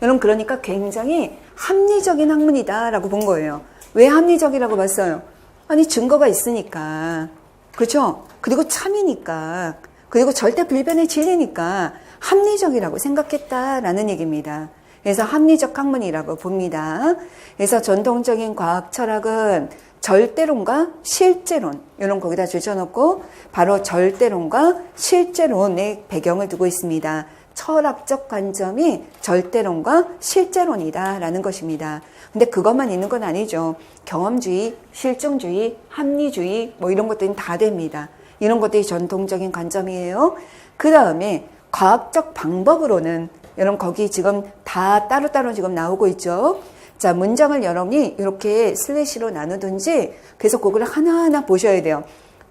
여러분 그러니까 굉장히 합리적인 학문이다 라고 본 거예요. 왜 합리적이라고 봤어요? 아니 증거가 있으니까. 그렇죠? 그리고 참이니까. 그리고 절대 불변의 진리니까 합리적이라고 생각했다라는 얘기입니다. 그래서 합리적 학문이라고 봅니다. 그래서 전통적인 과학 철학은 절대론과 실제론 이런 거기다 줄여놓고 바로 절대론과 실제론의 배경을 두고 있습니다. 철학적 관점이 절대론과 실제론이다라는 것입니다. 근데 그것만 있는 건 아니죠. 경험주의, 실증주의, 합리주의 뭐 이런 것들은 다 됩니다. 이런 것들이 전통적인 관점이에요. 그 다음에 과학적 방법으로는 여러분 거기 지금 다 따로따로 지금 나오고 있죠. 자, 문장을 여러분이 이렇게 슬래시로 나누든지 그래서 그걸 하나하나 보셔야 돼요.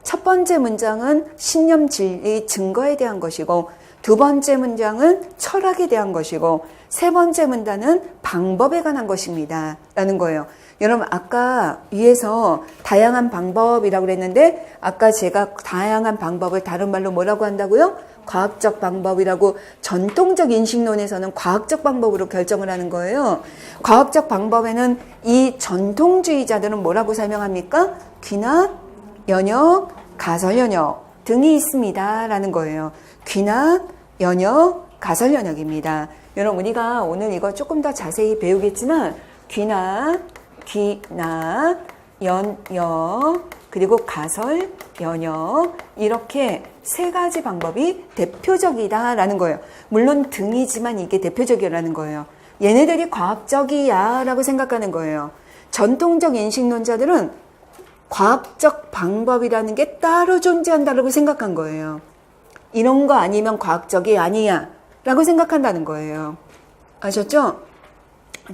첫 번째 문장은 신념, 진리, 증거에 대한 것이고 두 번째 문장은 철학에 대한 것이고 세 번째 문단은 방법에 관한 것입니다. 라는 거예요. 여러분 아까 위에서 다양한 방법이라고 그랬는데 아까 제가 다양한 방법을 다른 말로 뭐라고 한다고요? 과학적 방법이라고 전통적 인식론에서는 과학적 방법으로 결정을 하는 거예요. 과학적 방법에는 이 전통주의자들은 뭐라고 설명합니까? 귀납, 연역, 가설연역 등이 있습니다. 라는 거예요. 귀납, 연역, 가설연역입니다. 여러분 우리가 오늘 이거 조금 더 자세히 배우겠지만 귀납, 연역, 그리고 가설, 연역 이렇게 세 가지 방법이 대표적이다라는 거예요. 물론 등이지만 이게 대표적이라는 거예요. 얘네들이 과학적이야 라고 생각하는 거예요. 전통적 인식론자들은 과학적 방법이라는 게 따로 존재한다고 생각한 거예요. 이런 거 아니면 과학적이 아니야 라고 생각한다는 거예요. 아셨죠?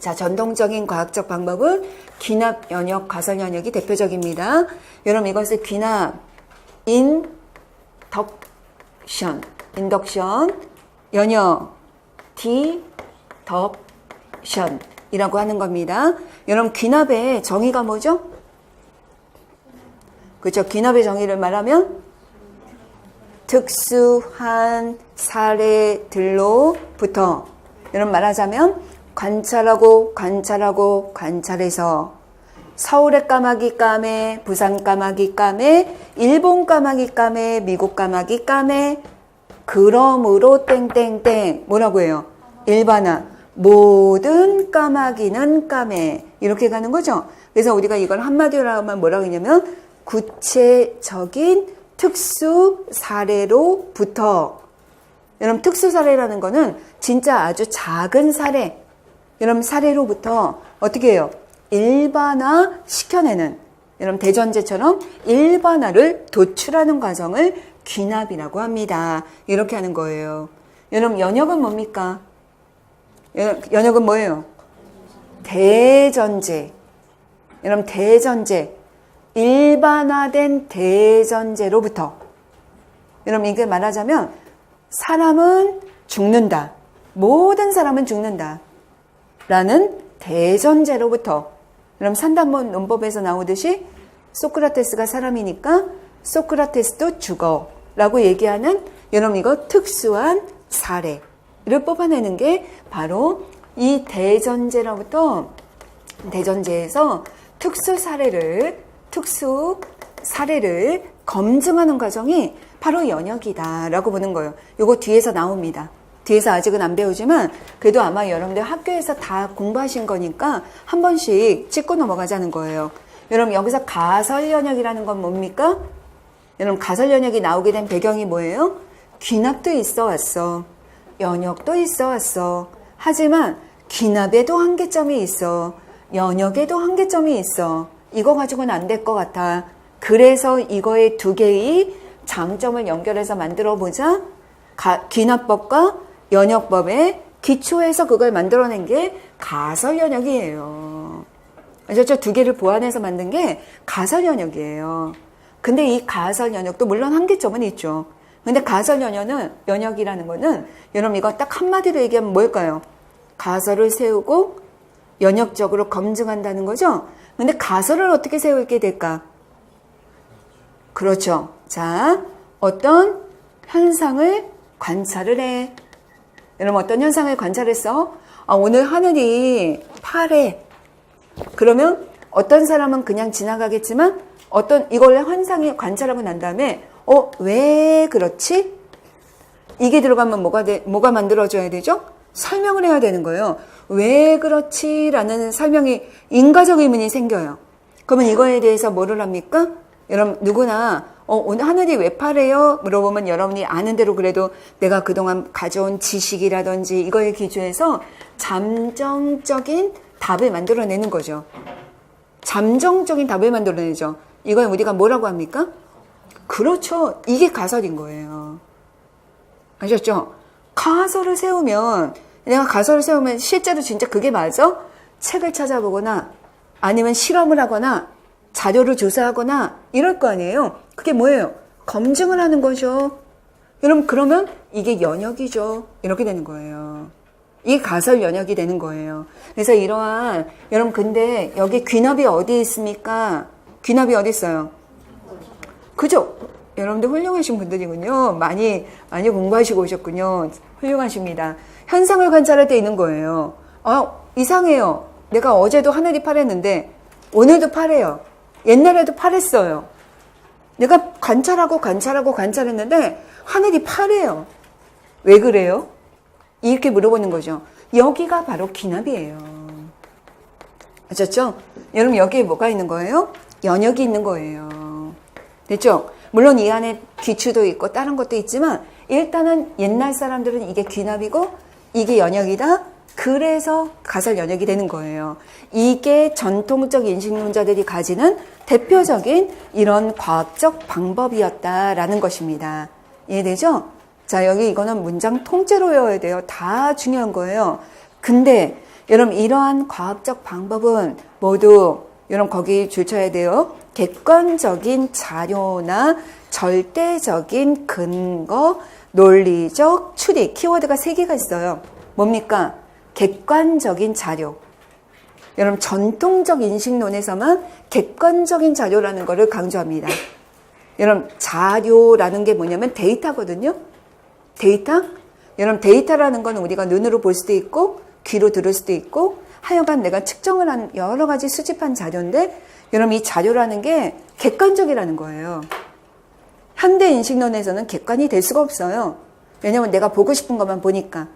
자, 전통적인 과학적 방법은 귀납, 연역, 가설, 연역이 대표적입니다. 여러분 이것을 귀납, 인덕션, 연역, 디덕션이라고 하는 겁니다. 여러분 귀납의 정의가 뭐죠? 그렇죠. 귀납의 정의를 말하면 특수한 사례들로부터 여러분 말하자면 관찰해서 서울의 까마귀 까매, 부산 까마귀 까매, 일본 까마귀 까매, 미국 까마귀 까매, 그러므로 땡땡땡 뭐라고 해요? 일반화. 모든 까마귀는 까매. 이렇게 가는 거죠. 그래서 우리가 이걸 한마디로 하면 뭐라고 했냐면 구체적인 특수 사례로부터. 여러분 특수 사례라는 거는 진짜 아주 작은 사례. 여러분 사례로부터 어떻게 해요? 일반화 시켜내는 여러분 대전제처럼 일반화를 도출하는 과정을 귀납이라고 합니다. 이렇게 하는 거예요. 여러분 연역은 뭡니까? 연역은 뭐예요? 대전제. 여러분 대전제. 일반화된 대전제로부터. 여러분 이게 말하자면 사람은 죽는다. 모든 사람은 죽는다. 라는 대전제로부터. 그럼 산단본 논법에서 나오듯이 소크라테스가 사람이니까 소크라테스도 죽어 라고 얘기하는 여러분 이거 특수한 사례를 뽑아내는 게 바로 이 대전제로부터 대전제에서 특수 사례를 검증하는 과정이 바로 연역이다 라고 보는 거예요. 이거 뒤에서 나옵니다. 뒤에서 아직은 안 배우지만 그래도 아마 여러분들 학교에서 다 공부하신 거니까 한 번씩 짚고 넘어가자는 거예요. 여러분 여기서 가설연역이라는 건 뭡니까? 여러분 가설연역이 나오게 된 배경이 뭐예요? 귀납도 있어 왔어. 연역도 있어 왔어. 하지만 귀납에도 한계점이 있어. 연역에도 한계점이 있어. 이거 가지고는 안 될 것 같아. 그래서 이거의 두 개의 장점을 연결해서 만들어 보자. 귀납법과 연역법의 기초에서 그걸 만들어낸 게 가설연역이에요. 아셨죠? 두 개를 보완해서 만든 게 가설연역이에요. 근데 이 가설연역도 물론 한계점은 있죠. 근데 가설연역이라는 거는 여러분 이거 딱 한마디로 얘기하면 뭘까요? 가설을 세우고 연역적으로 검증한다는 거죠. 근데 가설을 어떻게 세우게 될까? 그렇죠. 자, 어떤 현상을 관찰을 해. 여러분 어떤 현상을 관찰했어? 오늘 하늘이 파래. 그러면 어떤 사람은 그냥 지나가겠지만 이걸 현상을 관찰하고 난 다음에 왜 그렇지? 이게 들어가면 뭐가 만들어져야 되죠? 설명을 해야 되는 거예요. 왜 그렇지? 라는 설명이 인과적 의문이 생겨요. 그러면 이거에 대해서 뭐를 합니까? 여러분 누구나 오늘 하늘이 왜 파래요? 물어보면 여러분이 아는 대로 그래도 내가 그동안 가져온 지식이라든지 이거에 기초해서 잠정적인 답을 만들어내는 거죠. 잠정적인 답을 만들어내죠. 이걸 우리가 뭐라고 합니까? 그렇죠. 이게 가설인 거예요. 아셨죠? 가설을 세우면 내가 가설을 세우면 실제로 진짜 그게 맞아? 책을 찾아보거나 아니면 실험을 하거나 자료를 조사하거나 이럴 거 아니에요. 그게 뭐예요? 검증을 하는 거죠. 여러분 그러면 이게 연역이죠. 이렇게 되는 거예요. 이게 가설 연역이 되는 거예요. 그래서 이러한 여러분 근데 여기 귀납이 어디에 있습니까? 귀납이 어디 있어요? 그죠? 여러분들 훌륭하신 분들이군요. 많이 공부하시고 오셨군요. 훌륭하십니다. 현상을 관찰할 때 있는 거예요. 이상해요. 내가 어제도 하늘이 파랬는데 오늘도 파래요. 옛날에도 파랬어요. 내가 관찰했는데 하늘이 파래요. 왜 그래요? 이렇게 물어보는 거죠. 여기가 바로 귀납이에요. 아셨죠? 여러분 여기에 뭐가 있는 거예요? 연역이 있는 거예요. 됐죠? 물론 이 안에 귀추도 있고 다른 것도 있지만 일단은 옛날 사람들은 이게 귀납이고 이게 연역이다. 그래서 가설 연역이 되는 거예요. 이게 전통적 인식론자들이 가지는 대표적인 이런 과학적 방법이었다라는 것입니다. 이해되죠? 자, 여기 이거는 문장 통째로 외워야 돼요. 다 중요한 거예요. 근데 여러분 이러한 과학적 방법은 모두 여러분 거기 줄 쳐야 돼요. 객관적인 자료나 절대적인 근거, 논리적 추리. 키워드가 3개가 있어요. 뭡니까? 객관적인 자료. 여러분 전통적 인식론에서만 객관적인 자료라는 것을 강조합니다. 여러분 자료라는 게 뭐냐면 데이터거든요. 데이터? 여러분 데이터라는 건 우리가 눈으로 볼 수도 있고 귀로 들을 수도 있고 하여간 내가 측정을 한 여러 가지 수집한 자료인데 여러분 이 자료라는 게 객관적이라는 거예요. 현대 인식론에서는 객관이 될 수가 없어요. 왜냐하면 내가 보고 싶은 것만 보니까.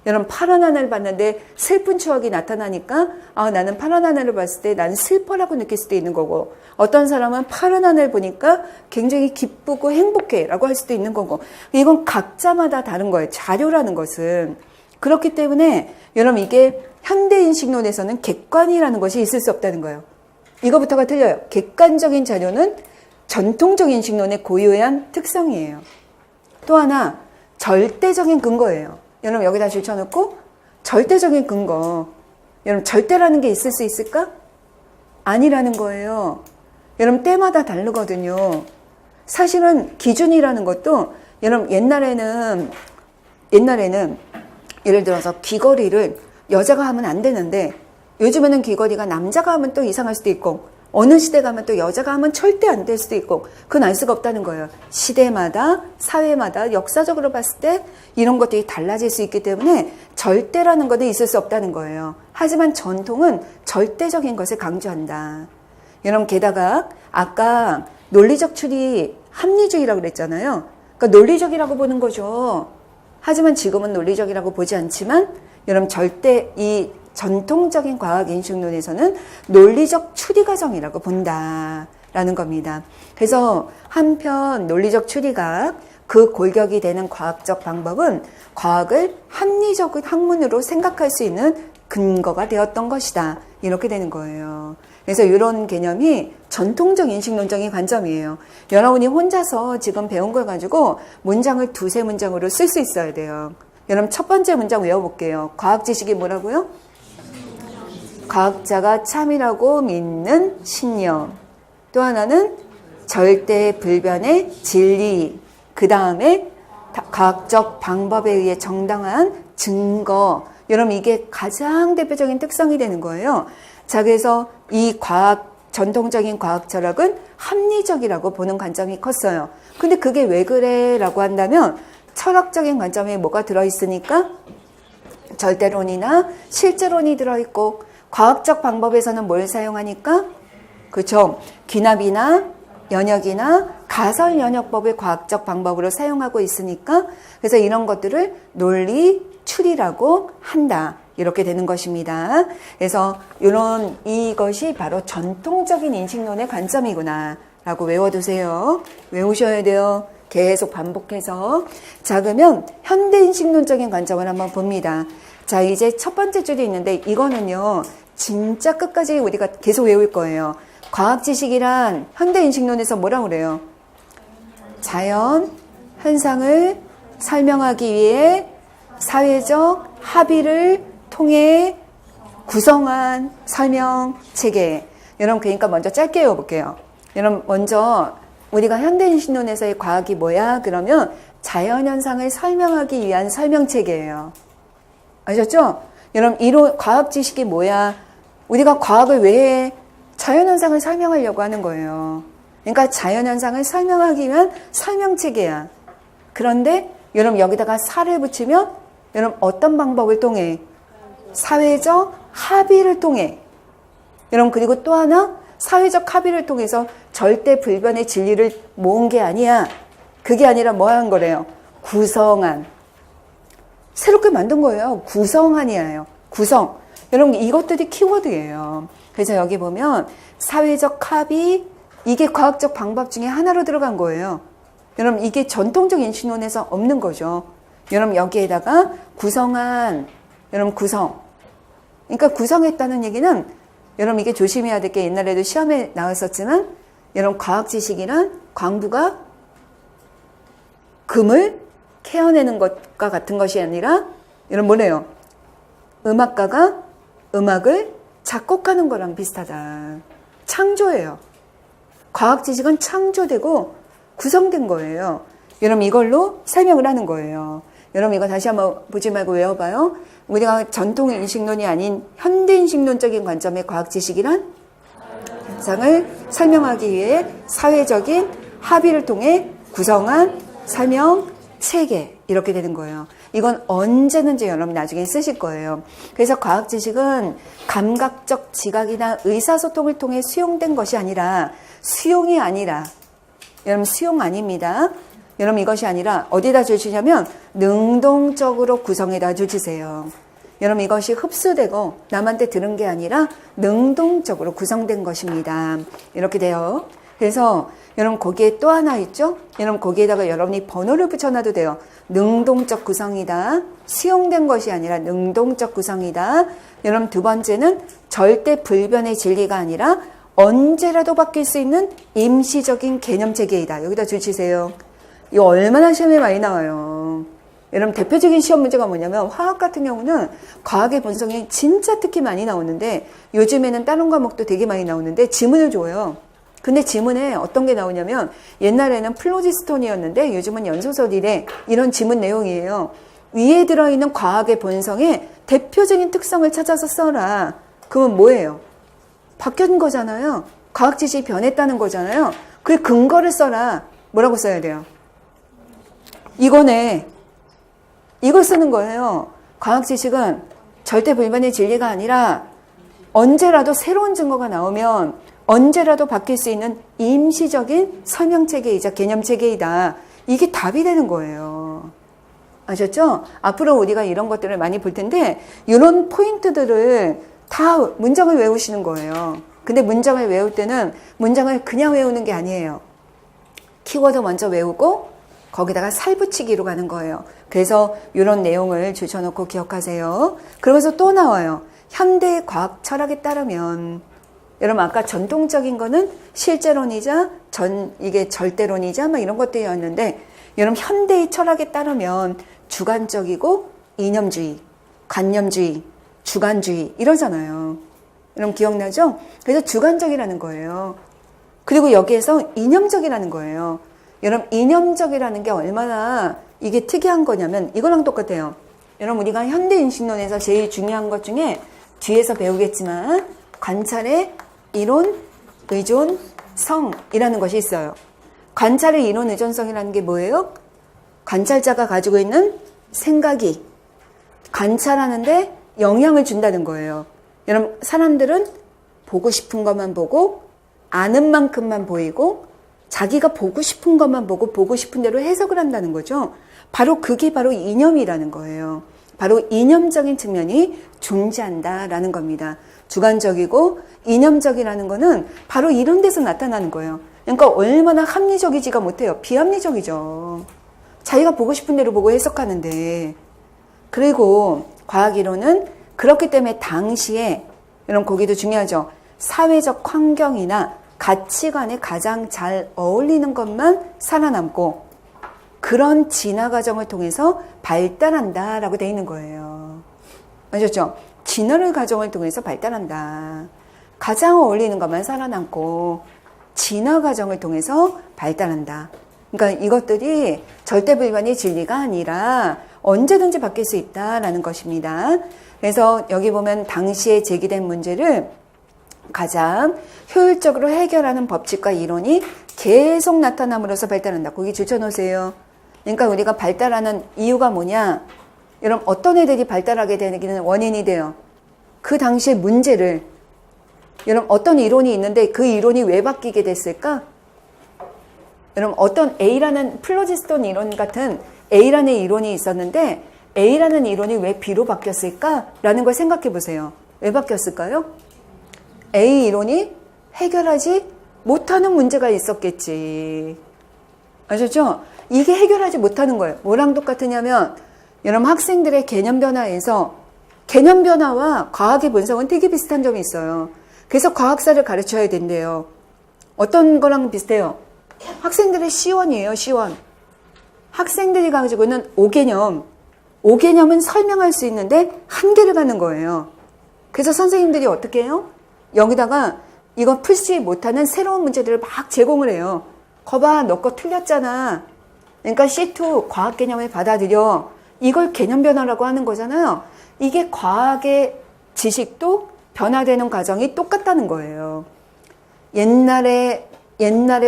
여러분 파란 하늘을 봤는데 슬픈 추억이 나타나니까 나는 파란 하늘을 봤을 때 나는 슬퍼라고 느낄 수도 있는 거고 어떤 사람은 파란 하늘을 보니까 굉장히 기쁘고 행복해 라고 할 수도 있는 거고 이건 각자마다 다른 거예요. 자료라는 것은. 그렇기 때문에 여러분 이게 현대인식론에서는 객관이라는 것이 있을 수 없다는 거예요. 이거부터가 틀려요. 객관적인 자료는 전통적 인식론의 고유한 특성이에요. 또 하나 절대적인 근거예요. 여러분 여기다 줄쳐놓고 절대적인 근거. 여러분 절대라는 게 있을 수 있을까? 아니라는 거예요. 여러분 때마다 다르거든요. 사실은 기준이라는 것도 여러분 옛날에는 예를 들어서 귀걸이를 여자가 하면 안 되는데 요즘에는 귀걸이가 남자가 하면 또 이상할 수도 있고 어느 시대 가면 또 여자가 하면 절대 안 될 수도 있고 그건 알 수가 없다는 거예요. 시대마다 사회마다 역사적으로 봤을 때 이런 것들이 달라질 수 있기 때문에 절대라는 것은 있을 수 없다는 거예요. 하지만 전통은 절대적인 것을 강조한다. 여러분 게다가 아까 논리적 추리 합리주의라고 그랬잖아요. 그러니까 논리적이라고 보는 거죠. 하지만 지금은 논리적이라고 보지 않지만 여러분 절대 이 전통적인 과학 인식론에서는 논리적 추리 과정이라고 본다라는 겁니다. 그래서 한편 논리적 추리가 그 골격이 되는 과학적 방법은 과학을 합리적인 학문으로 생각할 수 있는 근거가 되었던 것이다. 이렇게 되는 거예요. 그래서 이런 개념이 전통적 인식론적인 관점이에요. 여러분이 혼자서 지금 배운 걸 가지고 문장을 2-3문장으로 쓸 수 있어야 돼요. 여러분 첫 번째 문장 외워볼게요. 과학 지식이 뭐라고요? 과학자가 참이라고 믿는 신념. 또 하나는 절대 불변의 진리. 그 다음에 과학적 방법에 의해 정당한 증거. 여러분 이게 가장 대표적인 특성이 되는 거예요. 자, 그래서 이 전통적인 과학 철학은 합리적이라고 보는 관점이 컸어요. 근데 그게 왜 그래? 라고 한다면 철학적인 관점에 뭐가 들어있으니까 절대론이나 실제론이 들어있고 과학적 방법에서는 뭘 사용하니까? 그렇죠. 귀납이나 연역이나 가설 연역법을 과학적 방법으로 사용하고 있으니까 그래서 이런 것들을 논리 추리라고 한다. 이렇게 되는 것입니다. 그래서 이것이 바로 전통적인 인식론의 관점이구나 라고 외워두세요. 외우셔야 돼요. 계속 반복해서. 자, 그러면 현대인식론적인 관점을 한번 봅니다. 자, 이제 첫 번째 줄이 있는데 이거는요 진짜 끝까지 우리가 계속 외울 거예요. 과학 지식이란 현대인식론에서 뭐라고 그래요? 자연 현상을 설명하기 위해 사회적 합의를 통해 구성한 설명 체계. 여러분, 그러니까 먼저 짧게 외워볼게요. 여러분, 먼저 우리가 현대인식론에서의 과학이 뭐야? 그러면 자연현상을 설명하기 위한 설명 체계예요. 아셨죠? 여러분, 과학 지식이 뭐야? 우리가 과학을 왜 해? 자연현상을 설명하려고 하는 거예요. 그러니까 자연현상을 설명하기 위한 설명 체계야. 그런데 여러분, 여기다가 사를 붙이면 여러분, 어떤 방법을 통해? 사회적 합의를 통해. 여러분, 그리고 또 하나, 사회적 합의를 통해서 절대 불변의 진리를 모은 게 아니야. 그게 아니라 뭐 한 거래요? 구성한. 새롭게 만든 거예요. 구성한이에요. 구성. 여러분, 이것들이 키워드예요. 그래서 여기 보면 사회적 합의, 이게 과학적 방법 중에 하나로 들어간 거예요. 여러분, 이게 전통적 인식론에서 없는 거죠. 여러분, 여기에다가 구성한, 여러분, 구성. 그러니까 구성했다는 얘기는 여러분, 이게 조심해야 될 게 옛날에도 시험에 나왔었지만 여러분, 과학 지식이란 광부가 금을 캐어내는 것과 같은 것이 아니라 여러분, 뭐래요? 음악가가 음악을 작곡하는 거랑 비슷하다. 창조예요. 과학 지식은 창조되고 구성된 거예요. 여러분, 이걸로 설명을 하는 거예요. 여러분, 이거 다시 한번 보지 말고 외워봐요. 우리가 전통 인식론이 아닌 현대인식론적인 관점의 과학 지식이란 현상을 설명하기 위해 사회적인 합의를 통해 구성한 설명 체계, 이렇게 되는 거예요. 이건 언제든지 여러분 나중에 쓰실 거예요. 그래서 과학 지식은 감각적 지각이나 의사소통을 통해 수용된 것이 아니라, 수용이 아니라, 여러분, 수용 아닙니다. 여러분, 이것이 아니라 어디다 주시냐면 능동적으로 구성에다 주세요. 여러분, 이것이 흡수되고 남한테 들은 게 아니라 능동적으로 구성된 것입니다. 이렇게 돼요. 그래서 여러분, 거기에 또 하나 있죠? 여러분, 거기에다가 여러분이 번호를 붙여놔도 돼요. 능동적 구성이다. 수용된 것이 아니라 능동적 구성이다. 여러분, 두 번째는 절대 불변의 진리가 아니라 언제라도 바뀔 수 있는 임시적인 개념 체계이다. 여기다 주시세요. 이거 얼마나 시험에 많이 나와요. 여러분, 대표적인 시험 문제가 뭐냐면 화학 같은 경우는 과학의 본성이 진짜 특히 많이 나오는데 요즘에는 다른 과목도 되게 많이 나오는데 지문을 줘요. 근데 지문에 어떤 게 나오냐면 옛날에는 플로지스톤이었는데 요즘은 연소설이래. 이런 지문 내용이에요. 위에 들어있는 과학의 본성의 대표적인 특성을 찾아서 써라. 그건 뭐예요? 바뀐 거잖아요. 과학 지식이 변했다는 거잖아요. 그 근거를 써라. 뭐라고 써야 돼요? 이거네. 이걸 쓰는 거예요. 과학 지식은 절대 불변의 진리가 아니라 언제라도 새로운 증거가 나오면 언제라도 바뀔 수 있는 임시적인 설명체계이자 개념체계이다. 이게 답이 되는 거예요. 아셨죠? 앞으로 우리가 이런 것들을 많이 볼 텐데 이런 포인트들을 다 문장을 외우시는 거예요. 근데 문장을 외울 때는 문장을 그냥 외우는 게 아니에요. 키워드 먼저 외우고 거기다가 살 붙이기로 가는 거예요. 그래서 이런 내용을 주셔놓고 기억하세요. 그러면서 또 나와요. 현대 과학 철학에 따르면, 여러분, 아까 전통적인 거는 실제론이자 이게 절대론이자 막 이런 것들이었는데, 여러분, 현대의 철학에 따르면 주관적이고 이념주의, 관념주의, 주관주의 이러잖아요. 여러분, 기억나죠? 그래서 주관적이라는 거예요. 그리고 여기에서 이념적이라는 거예요. 여러분, 이념적이라는 게 얼마나 이게 특이한 거냐면 이거랑 똑같아요. 여러분, 우리가 현대인식론에서 제일 중요한 것 중에 뒤에서 배우겠지만 관찰의 이론, 의존, 성이라는 것이 있어요. 관찰의 이론, 의존성이라는 게 뭐예요? 관찰자가 가지고 있는 생각이 관찰하는데 영향을 준다는 거예요. 여러분, 사람들은 보고 싶은 것만 보고 아는 만큼만 보이고 자기가 보고 싶은 것만 보고 보고 싶은 대로 해석을 한다는 거죠. 바로 그게 바로 이념이라는 거예요. 바로 이념적인 측면이 존재한다라는 겁니다. 주관적이고 이념적이라는 거는 바로 이런 데서 나타나는 거예요. 그러니까 얼마나 합리적이지가 못해요. 비합리적이죠. 자기가 보고 싶은 대로 보고 해석하는데. 그리고 과학이론은 그렇기 때문에 당시에, 이런 거기도 중요하죠. 사회적 환경이나 가치관에 가장 잘 어울리는 것만 살아남고 그런 진화 과정을 통해서 발달한다라고 되어 있는 거예요. 아셨죠? 진화 과정을 통해서 발달한다. 가장 어울리는 것만 살아남고 진화 과정을 통해서 발달한다. 그러니까 이것들이 절대불변의 진리가 아니라 언제든지 바뀔 수 있다라는 것입니다. 그래서 여기 보면 당시에 제기된 문제를 가장 효율적으로 해결하는 법칙과 이론이 계속 나타남으로써 발달한다. 거기 줄쳐놓으세요. 그러니까 우리가 발달하는 이유가 뭐냐? 여러분, 어떤 애들이 발달하게 되는 원인이 돼요. 그 당시의 문제를, 여러분, 어떤 이론이 있는데 그 이론이 왜 바뀌게 됐을까? 여러분, 어떤 A라는 플로지스톤 이론 같은 A라는 이론이 있었는데 A라는 이론이 왜 B로 바뀌었을까? 라는 걸 생각해 보세요. 왜 바뀌었을까요? A 이론이 해결하지 못하는 문제가 있었겠지. 아셨죠? 이게 해결하지 못하는 거예요. 뭐랑 똑같으냐면 여러분, 학생들의 개념 변화에서 개념 변화와 과학의 분석은 되게 비슷한 점이 있어요. 그래서 과학사를 가르쳐야 된대요. 어떤 거랑 비슷해요? 학생들의 시원이에요. 시원. 학생들이 가지고 있는 5개념. 5개념은 설명할 수 있는데 한계를 갖는 거예요. 그래서 선생님들이 어떻게 해요? 여기다가 이거 풀지 못하는 새로운 문제들을 막 제공을 해요. 거봐, 너 거 틀렸잖아. 그러니까 C2 과학 개념을 받아들여. 이걸 개념 변화라고 하는 거잖아요. 이게 과학의 지식도 변화되는 과정이 똑같다는 거예요. 옛날에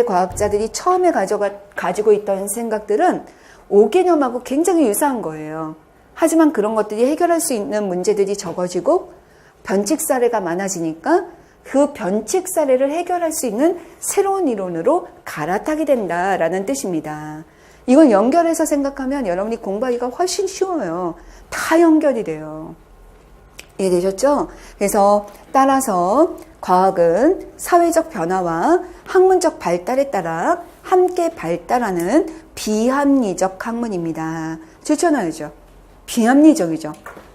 과학자들이 처음에 가지고 있던 생각들은 5개념하고 굉장히 유사한 거예요. 하지만 그런 것들이 해결할 수 있는 문제들이 적어지고 변칙 사례가 많아지니까 그 변칙 사례를 해결할 수 있는 새로운 이론으로 갈아타게 된다라는 뜻입니다. 이걸 연결해서 생각하면 여러분이 공부하기가 훨씬 쉬워요. 다 연결이 돼요. 이해되셨죠? 그래서 따라서 과학은 사회적 변화와 학문적 발달에 따라 함께 발달하는 비합리적 학문입니다. 추천하죠. 비합리적이죠.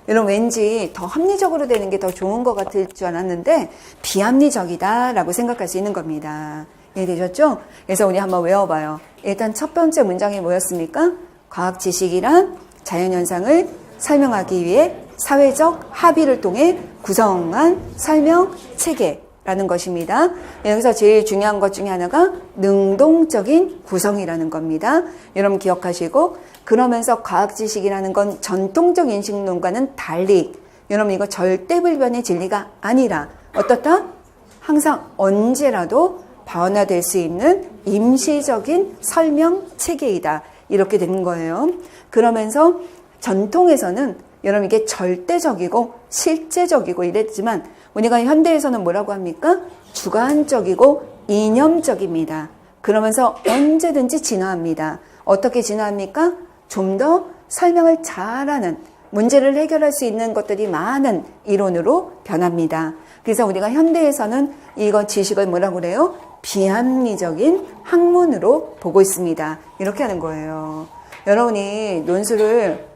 여러분, 왠지 더 합리적으로 되는 게 더 좋은 것 같을 줄 알았는데 비합리적이다라고 생각할 수 있는 겁니다. 이해되셨죠? 그래서 우리 한번 외워봐요. 일단 첫 번째 문장이 뭐였습니까? 과학 지식이란 자연현상을 설명하기 위해 사회적 합의를 통해 구성한 설명 체계라는 것입니다. 여기서 제일 중요한 것 중에 하나가 능동적인 구성이라는 겁니다. 여러분 기억하시고, 그러면서 과학 지식이라는 건 전통적 인식론과는 달리 여러분 이거 절대불변의 진리가 아니라 어떻다? 항상 언제라도 변화될 수 있는 임시적인 설명 체계이다. 이렇게 되는 거예요. 그러면서 전통에서는 여러분 이게 절대적이고 실제적이고 이랬지만 우리가 현대에서는 뭐라고 합니까? 주관적이고 이념적입니다. 그러면서 언제든지 진화합니다. 어떻게 진화합니까? 좀 더 설명을 잘하는, 문제를 해결할 수 있는 것들이 많은 이론으로 변합니다. 그래서 우리가 현대에서는 이거 지식을 뭐라고 그래요? 비합리적인 학문으로 보고 있습니다. 이렇게 하는 거예요. 여러분이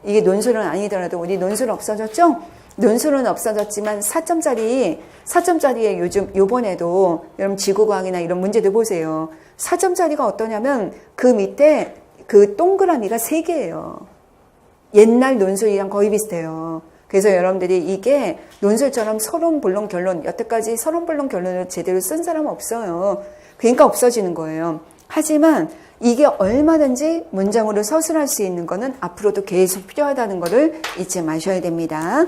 이게 논술은 아니더라도 우리 논술 없어졌죠? 논술은 없어졌지만 4점짜리에 요번에도 여러분 지구과학이나 이런 문제들 보세요. 4점짜리가 어떠냐면 그 밑에 그 동그라미가 3개예요. 옛날 논술이랑 거의 비슷해요. 그래서 여러분들이 이게 논술처럼 서론, 본론, 결론, 여태까지 서론, 본론, 결론을 제대로 쓴 사람은 없어요. 그러니까 없어지는 거예요. 하지만 이게 얼마든지 문장으로 서술할 수 있는 거는 앞으로도 계속 필요하다는 거를 잊지 마셔야 됩니다.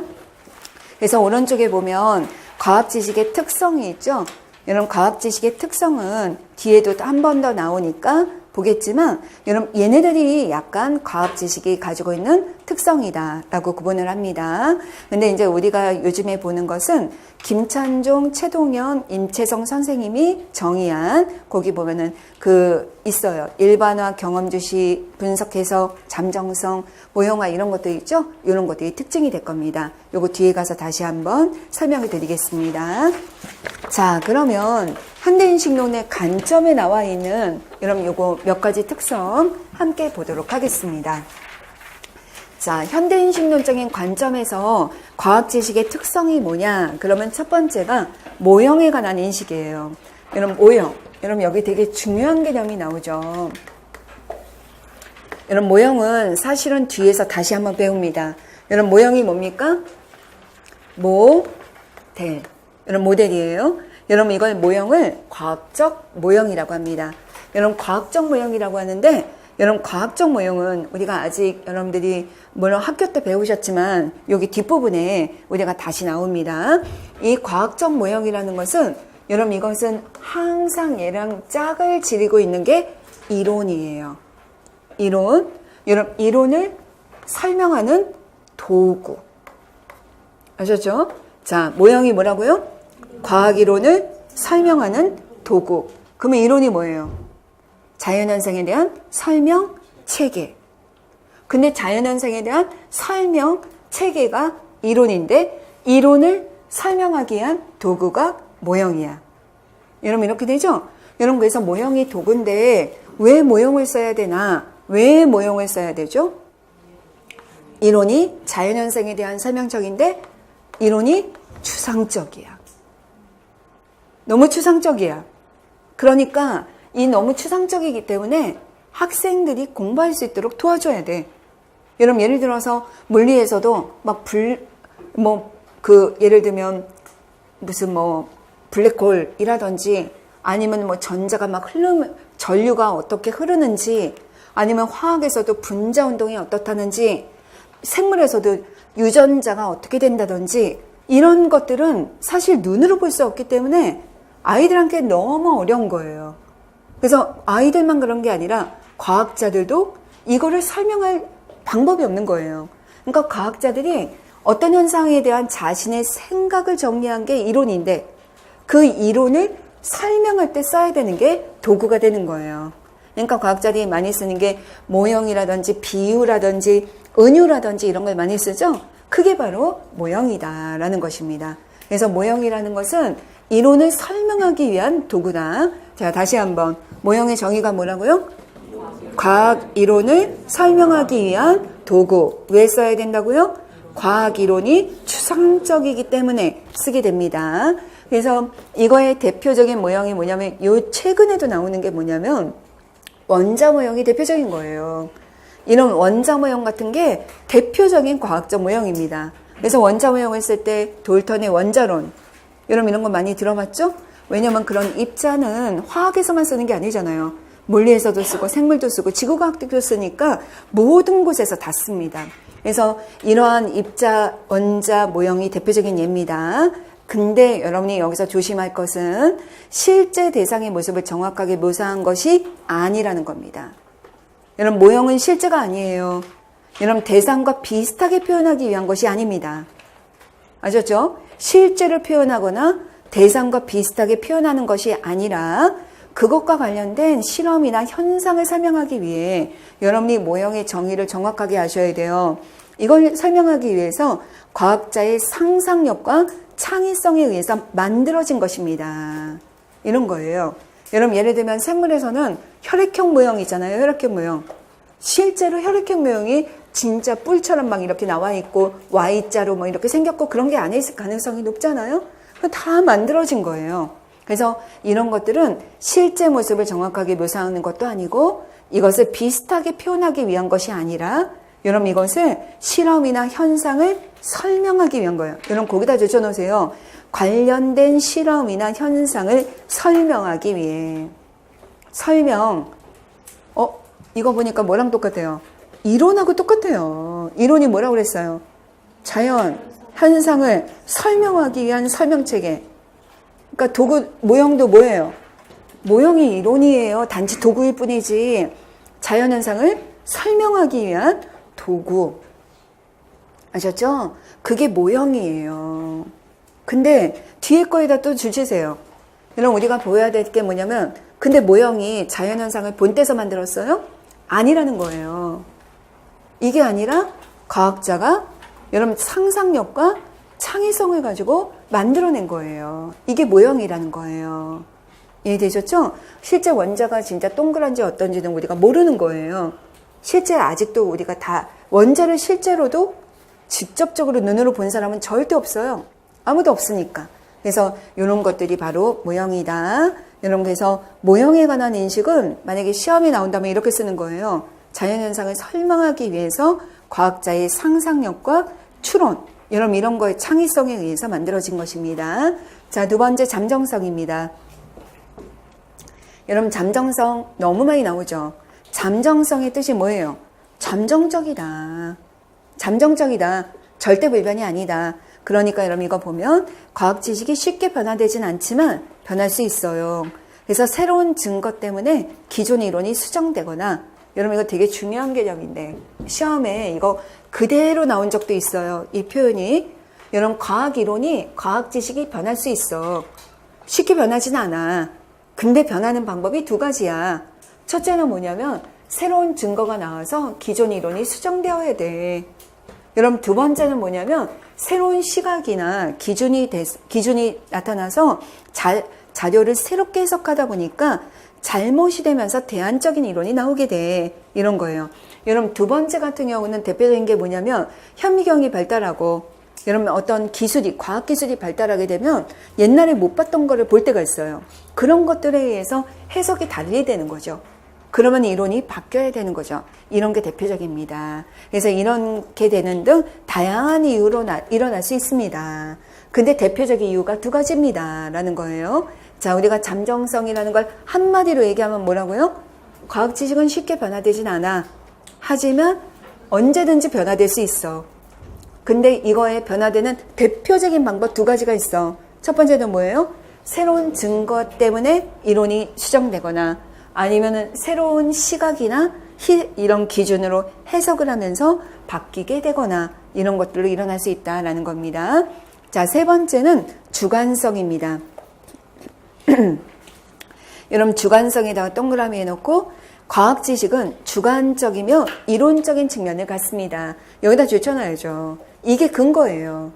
그래서 오른쪽에 보면 과학 지식의 특성이 있죠. 여러분 과학 지식의 특성은 뒤에도 한 번 더 나오니까 보겠지만 여러분 얘네들이 약간 과학 지식이 가지고 있는 특성이다라고 구분을 합니다. 근데 이제 우리가 요즘에 보는 것은 김찬종, 최동현, 임채성 선생님이 정의한 거기 보면은 그 있어요. 일반화, 경험주시, 분석해서 잠정성, 모형화 이런 것도 있죠. 이런 것들이 특징이 될 겁니다. 요거 뒤에 가서 다시 한번 설명을 드리겠습니다. 자, 그러면 현대인식론의 관점에 나와 있는 여러분 요거 몇 가지 특성 함께 보도록 하겠습니다. 자, 현대인식론적인 관점에서 과학 지식의 특성이 뭐냐? 그러면 첫 번째가 모형에 관한 인식이에요. 여러분 모형, 여러분 여기 되게 중요한 개념이 나오죠. 여러분 모형은 사실은 뒤에서 다시 한번 배웁니다. 여러분 모형이 뭡니까? 모델. 여러분 모델이에요. 여러분 이걸 모형을 과학적 모형이라고 합니다. 여러분 과학적 모형이라고 하는데 여러분 과학적 모형은 우리가 아직 여러분들이 물론 학교 때 배우셨지만 여기 뒷부분에 우리가 다시 나옵니다. 이 과학적 모형이라는 것은 여러분 이것은 항상 얘랑 짝을 지르고 있는 게 이론이에요. 이론. 여러분 이론을 설명하는 도구. 아셨죠? 자, 모형이 뭐라고요? 과학 이론을 설명하는 도구. 그러면 이론이 뭐예요? 자연현상에 대한 설명 체계. 근데 자연현상에 대한 설명 체계가 이론인데 이론을 설명하기 위한 도구가 모형이야. 여러분 이렇게 되죠? 여러분 그래서 모형이 도구인데 왜 모형을 써야 되나? 왜 모형을 써야 되죠? 이론이 자연현상에 대한 설명적인데 이론이 추상적이야. 너무 추상적이야. 그러니까 이 너무 추상적이기 때문에 학생들이 공부할 수 있도록 도와줘야 돼. 여러분 예를 들어서 물리에서도 막 예를 들면 무슨 블랙홀이라든지 아니면 전자가 막 전류가 어떻게 흐르는지 아니면 화학에서도 분자 운동이 어떻다는지 생물에서도 유전자가 어떻게 된다든지 이런 것들은 사실 눈으로 볼 수 없기 때문에 아이들한테 너무 어려운 거예요. 그래서 아이들만 그런 게 아니라 과학자들도 이거를 설명할 방법이 없는 거예요. 그러니까 과학자들이 어떤 현상에 대한 자신의 생각을 정리한 게 이론인데 그 이론을 설명할 때 써야 되는 게 도구가 되는 거예요. 그러니까 과학자들이 많이 쓰는 게 모형이라든지 비유라든지 은유라든지 이런 걸 많이 쓰죠. 그게 바로 모형이다라는 것입니다. 그래서 모형이라는 것은 이론을 설명하기 위한 도구다. 자, 다시 한번 모형의 정의가 뭐라고요? 과학 이론을 설명하기 위한 도구. 왜 써야 된다고요? 과학 이론이 추상적이기 때문에 쓰게 됩니다. 그래서 이거의 대표적인 모형이 뭐냐면 요 최근에도 나오는 게 뭐냐면 원자 모형이 대표적인 거예요. 이런 원자 모형 같은 게 대표적인 과학적 모형입니다. 그래서 원자 모형을 쓸 때 돌턴의 원자론 여러분 이런 거 많이 들어봤죠? 왜냐면 그런 입자는 화학에서만 쓰는 게 아니잖아요. 물리에서도 쓰고 생물도 쓰고 지구과학도 쓰니까 모든 곳에서 다 씁니다. 그래서 이러한 입자, 원자 모형이 대표적인 예입니다. 근데 여러분이 여기서 조심할 것은 실제 대상의 모습을 정확하게 묘사한 것이 아니라는 겁니다. 여러분 모형은 실제가 아니에요. 여러분 대상과 비슷하게 표현하기 위한 것이 아닙니다. 아셨죠? 실제를 표현하거나 대상과 비슷하게 표현하는 것이 아니라 그것과 관련된 실험이나 현상을 설명하기 위해 여러분이 모형의 정의를 정확하게 아셔야 돼요. 이걸 설명하기 위해서 과학자의 상상력과 창의성에 의해서 만들어진 것입니다. 이런 거예요. 여러분 예를 들면 생물에서는 혈액형 모형이 있잖아요. 혈액형 모형. 실제로 혈액형 모형이 진짜 뿔처럼 막 이렇게 나와 있고 Y자로 이렇게 생겼고 그런 게 아닐 가능성이 높잖아요. 다 만들어진 거예요. 그래서 이런 것들은 실제 모습을 정확하게 묘사하는 것도 아니고 이것을 비슷하게 표현하기 위한 것이 아니라 여러분 이것을 실험이나 현상을 설명하기 위한 거예요. 여러분 거기다 적어놓으세요. 관련된 실험이나 현상을 설명하기 위해. 설명. 이거 보니까 뭐랑 똑같아요? 이론하고 똑같아요. 이론이 뭐라고 그랬어요? 자연, 현상을 설명하기 위한 설명체계. 그러니까 도구, 모형도 뭐예요? 모형이 이론이에요. 단지 도구일 뿐이지 자연현상을 설명하기 위한 도구. 아셨죠? 그게 모형이에요. 근데 뒤에 거에다 또 주시세요. 여러분 우리가 보여야 될 게 뭐냐면 근데 모형이 자연현상을 본때서 만들었어요? 아니라는 거예요. 이게 아니라 과학자가 여러분 상상력과 창의성을 가지고 만들어낸 거예요. 이게 모형이라는 거예요. 이해되셨죠? 실제 원자가 진짜 동그란지 어떤지는 우리가 모르는 거예요. 실제 아직도 우리가 다 원자를 실제로도 직접적으로 눈으로 본 사람은 절대 없어요. 아무도 없으니까. 그래서 이런 것들이 바로 모형이다. 여러분 그래서 모형에 관한 인식은 만약에 시험에 나온다면 이렇게 쓰는 거예요. 자연현상을 설명하기 위해서 과학자의 상상력과 추론, 여러분 이런 거의 창의성에 의해서 만들어진 것입니다. 자, 두 번째 잠정성입니다. 여러분 잠정성 너무 많이 나오죠. 잠정성의 뜻이 뭐예요? 잠정적이다. 잠정적이다. 절대 불변이 아니다. 그러니까 여러분 이거 보면 과학 지식이 쉽게 변화되진 않지만 변할 수 있어요. 그래서 새로운 증거 때문에 기존 이론이 수정되거나 여러분 이거 되게 중요한 개념인데 시험에 이거 그대로 나온 적도 있어요. 이 표현이 여러분 과학 이론이 과학 지식이 변할 수 있어. 쉽게 변하진 않아. 근데 변하는 방법이 두 가지야. 첫째는 뭐냐면 새로운 증거가 나와서 기존 이론이 수정되어야 돼. 여러분 두 번째는 뭐냐면 새로운 시각이나 기준이 나타나서 자료를 새롭게 해석하다 보니까 잘못이 되면서 대안적인 이론이 나오게 돼. 이런 거예요. 여러분 두 번째 같은 경우는 대표적인 게 뭐냐면 현미경이 발달하고 여러분 어떤 기술이 과학기술이 발달하게 되면 옛날에 못 봤던 거를 볼 때가 있어요. 그런 것들에 의해서 해석이 달리 되는 거죠. 그러면 이론이 바뀌어야 되는 거죠. 이런 게 대표적입니다. 그래서 이렇게 되는 등 다양한 이유로 일어날 수 있습니다. 근데 대표적인 이유가 두 가지입니다. 라는 거예요. 자, 우리가 잠정성이라는 걸 한마디로 얘기하면 뭐라고요? 과학 지식은 쉽게 변화되진 않아. 하지만 언제든지 변화될 수 있어. 근데 이거에 변화되는 대표적인 방법 두 가지가 있어. 첫 번째는 뭐예요? 새로운 증거 때문에 이론이 수정되거나 아니면은 새로운 시각이나 이런 기준으로 해석을 하면서 바뀌게 되거나 이런 것들로 일어날 수 있다라는 겁니다. 자, 세 번째는 주관성입니다. 여러분 주관성에다가 동그라미 해놓고 과학 지식은 주관적이며 이론적인 측면을 갖습니다. 여기다 줄쳐놔야죠. 이게 근거예요.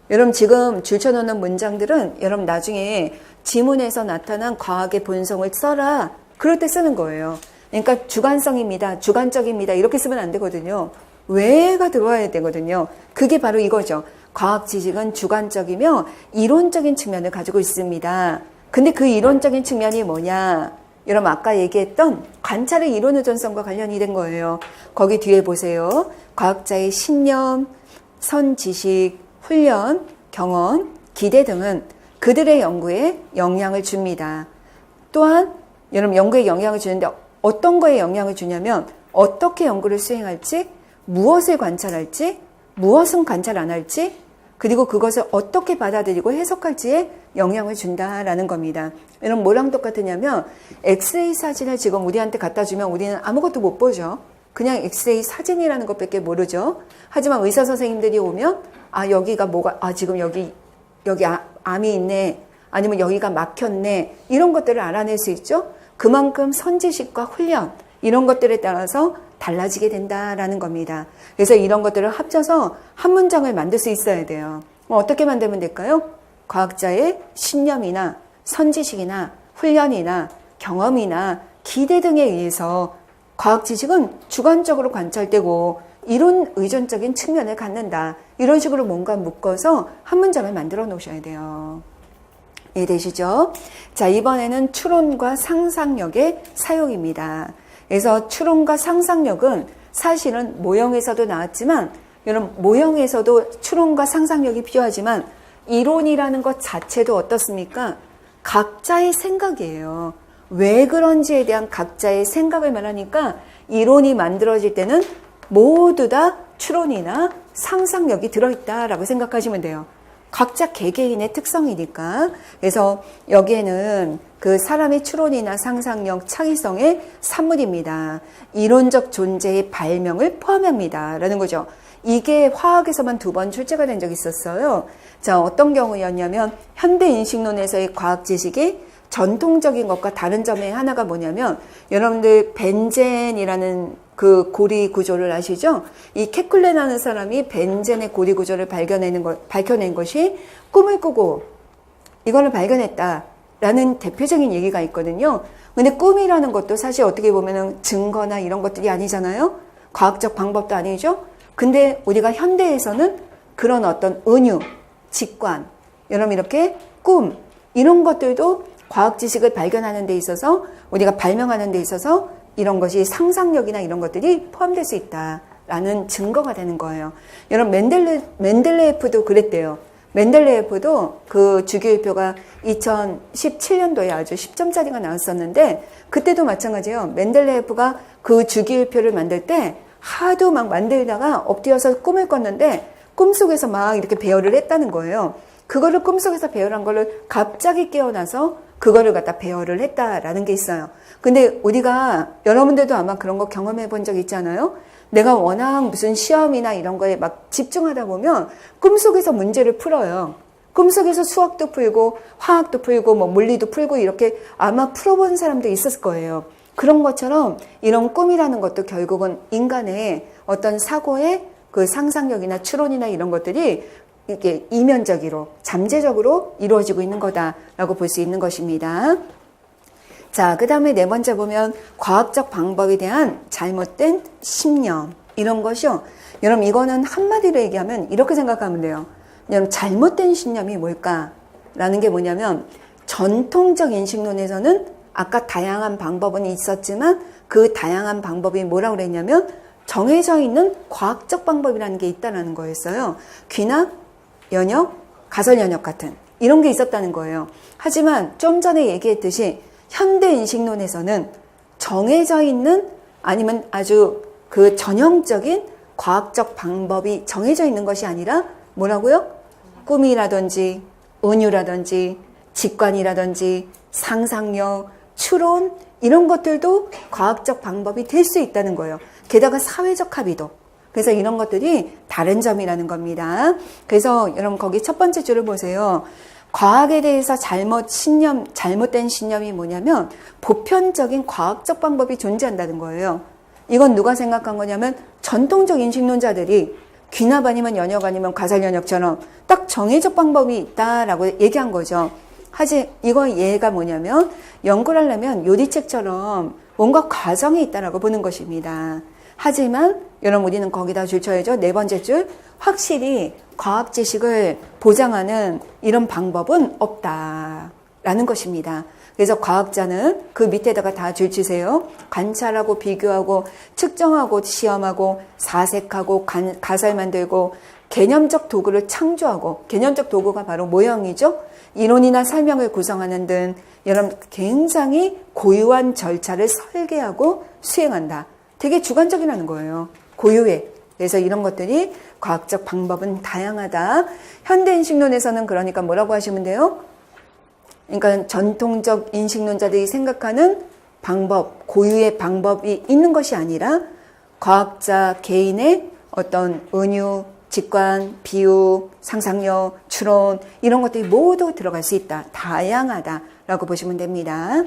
여러분 지금 줄쳐놓는 문장들은 여러분 나중에 지문에서 나타난 과학의 본성을 써라. 그럴 때 쓰는 거예요. 그러니까 주관성입니다. 주관적입니다. 이렇게 쓰면 안 되거든요. 왜가 들어와야 되거든요. 그게 바로 이거죠. 과학 지식은 주관적이며 이론적인 측면을 가지고 있습니다. 근데 그 이론적인 측면이 뭐냐? 여러분 아까 얘기했던 관찰의 이론 의존성과 관련이 된 거예요. 거기 뒤에 보세요. 과학자의 신념, 선지식, 훈련, 경험, 기대 등은 그들의 연구에 영향을 줍니다. 또한 여러분 연구에 영향을 주는데 어떤 거에 영향을 주냐면 어떻게 연구를 수행할지, 무엇을 관찰할지, 무엇은 관찰 안 할지, 그리고 그것을 어떻게 받아들이고 해석할지에 영향을 준다라는 겁니다. 여러분 뭐랑 똑같으냐면 엑스레이 사진을 지금 우리한테 갖다 주면 우리는 아무것도 못 보죠. 그냥 엑스레이 사진이라는 것밖에 모르죠. 하지만 의사 선생님들이 오면 여기가 뭐가 지금 여기 암이 있네. 아니면 여기가 막혔네. 이런 것들을 알아낼 수 있죠. 그만큼 선지식과 훈련 이런 것들에 따라서 달라지게 된다라는 겁니다. 그래서 이런 것들을 합쳐서 한 문장을 만들 수 있어야 돼요. 어떻게 만들면 될까요? 과학자의 신념이나 선지식이나 훈련이나 경험이나 기대 등에 의해서 과학 지식은 주관적으로 관찰되고 이론 의존적인 측면을 갖는다. 이런 식으로 뭔가 묶어서 한 문장을 만들어 놓으셔야 돼요. 이해되시죠? 자, 이번에는 추론과 상상력의 사용입니다. 그래서 추론과 상상력은 사실은 모형에서도 나왔지만 여러분 모형에서도 추론과 상상력이 필요하지만 이론이라는 것 자체도 어떻습니까? 각자의 생각이에요. 왜 그런지에 대한 각자의 생각을 말하니까 이론이 만들어질 때는 모두 다 추론이나 상상력이 들어있다라고 생각하시면 돼요. 각자 개개인의 특성이니까. 그래서 여기에는 그 사람의 추론이나 상상력, 창의성의 산물입니다. 이론적 존재의 발명을 포함합니다. 라는 거죠. 이게 화학에서만 2번 출제가 된 적이 있었어요. 자, 어떤 경우였냐면 현대인식론에서의 과학 지식이 전통적인 것과 다른 점의 하나가 뭐냐면 여러분들 벤젠이라는 그 고리 구조를 아시죠? 이 케쿨레라는 사람이 벤젠의 고리 구조를 밝혀낸 것이 꿈을 꾸고 이거를 발견했다라는 대표적인 얘기가 있거든요. 근데 꿈이라는 것도 사실 어떻게 보면은 증거나 이런 것들이 아니잖아요. 과학적 방법도 아니죠. 근데 우리가 현대에서는 그런 어떤 은유, 직관, 여러분 이렇게 꿈 이런 것들도 과학 지식을 발견하는 데 있어서 우리가 발명하는 데 있어서 이런 것이 상상력이나 이런 것들이 포함될 수 있다라는 증거가 되는 거예요. 여러분 멘델레예프도 그랬대요. 멘델레예프도 그 주기율표가 2017년도에 아주 10점짜리가 나왔었는데 그때도 마찬가지예요. 멘델레예프가 그 주기율표를 만들 때 하도 막 만들다가 엎드려서 꿈을 꿨는데 꿈속에서 막 이렇게 배열을 했다는 거예요. 그거를 꿈속에서 배열한 거를 갑자기 깨어나서 그거를 갖다 배열을 했다라는 게 있어요. 근데 우리가 여러분들도 아마 그런 거 경험해 본 적 있잖아요. 내가 워낙 무슨 시험이나 이런 거에 막 집중하다 보면 꿈속에서 문제를 풀어요. 꿈속에서 수학도 풀고 화학도 풀고 뭐 물리도 풀고 이렇게 아마 풀어본 사람도 있었을 거예요. 그런 것처럼 이런 꿈이라는 것도 결국은 인간의 어떤 사고의 그 상상력이나 추론이나 이런 것들이 이게 이면적으로 잠재적으로 이루어지고 있는 거다라고 볼 수 있는 것입니다. 자, 그 다음에 4번째 보면 과학적 방법에 대한 잘못된 신념 이런 것이요. 여러분 이거는 한마디로 얘기하면 이렇게 생각하면 돼요. 여러분 잘못된 신념이 뭘까라는 게 뭐냐면 전통적 인식론에서는 아까 다양한 방법은 있었지만 그 다양한 방법이 뭐라고 그랬냐면 정해져 있는 과학적 방법이라는 게 있다는 거였어요. 귀납, 연역, 가설 연역 같은 이런 게 있었다는 거예요. 하지만 좀 전에 얘기했듯이 현대 인식론에서는 정해져 있는 아니면 아주 그 전형적인 과학적 방법이 정해져 있는 것이 아니라 뭐라고요? 꿈이라든지 은유라든지 직관이라든지 상상력, 추론 이런 것들도 과학적 방법이 될 수 있다는 거예요. 게다가 사회적 합의도. 그래서 이런 것들이 다른 점이라는 겁니다. 그래서 여러분 거기 첫 번째 줄을 보세요. 과학에 대해서 잘못된 신념이 뭐냐면 보편적인 과학적 방법이 존재한다는 거예요. 이건 누가 생각한 거냐면 전통적 인식론자들이 귀납 아니면 연역 아니면 가설 연역처럼 딱 정해적 방법이 있다라고 얘기한 거죠. 이거 얘가 뭐냐면 연구를 하려면 요리책처럼 뭔가 과정이 있다라고 보는 것입니다. 하지만 여러분 우리는 거기다 줄 쳐야죠. 4번째 줄 확실히 과학 지식을 보장하는 이런 방법은 없다라는 것입니다. 그래서 과학자는 그 밑에다가 다 줄 치세요. 관찰하고 비교하고 측정하고 시험하고 사색하고 가설 만들고 개념적 도구를 창조하고 개념적 도구가 바로 모형이죠. 이론이나 설명을 구성하는 등 여러분 굉장히 고유한 절차를 설계하고 수행한다. 되게 주관적이라는 거예요. 고유해. 그래서 이런 것들이 과학적 방법은 다양하다. 현대인식론에서는 그러니까 뭐라고 하시면 돼요? 그러니까 전통적 인식론자들이 생각하는 방법, 고유의 방법이 있는 것이 아니라 과학자 개인의 어떤 은유, 직관, 비유, 상상력, 추론 이런 것들이 모두 들어갈 수 있다. 다양하다라고 보시면 됩니다.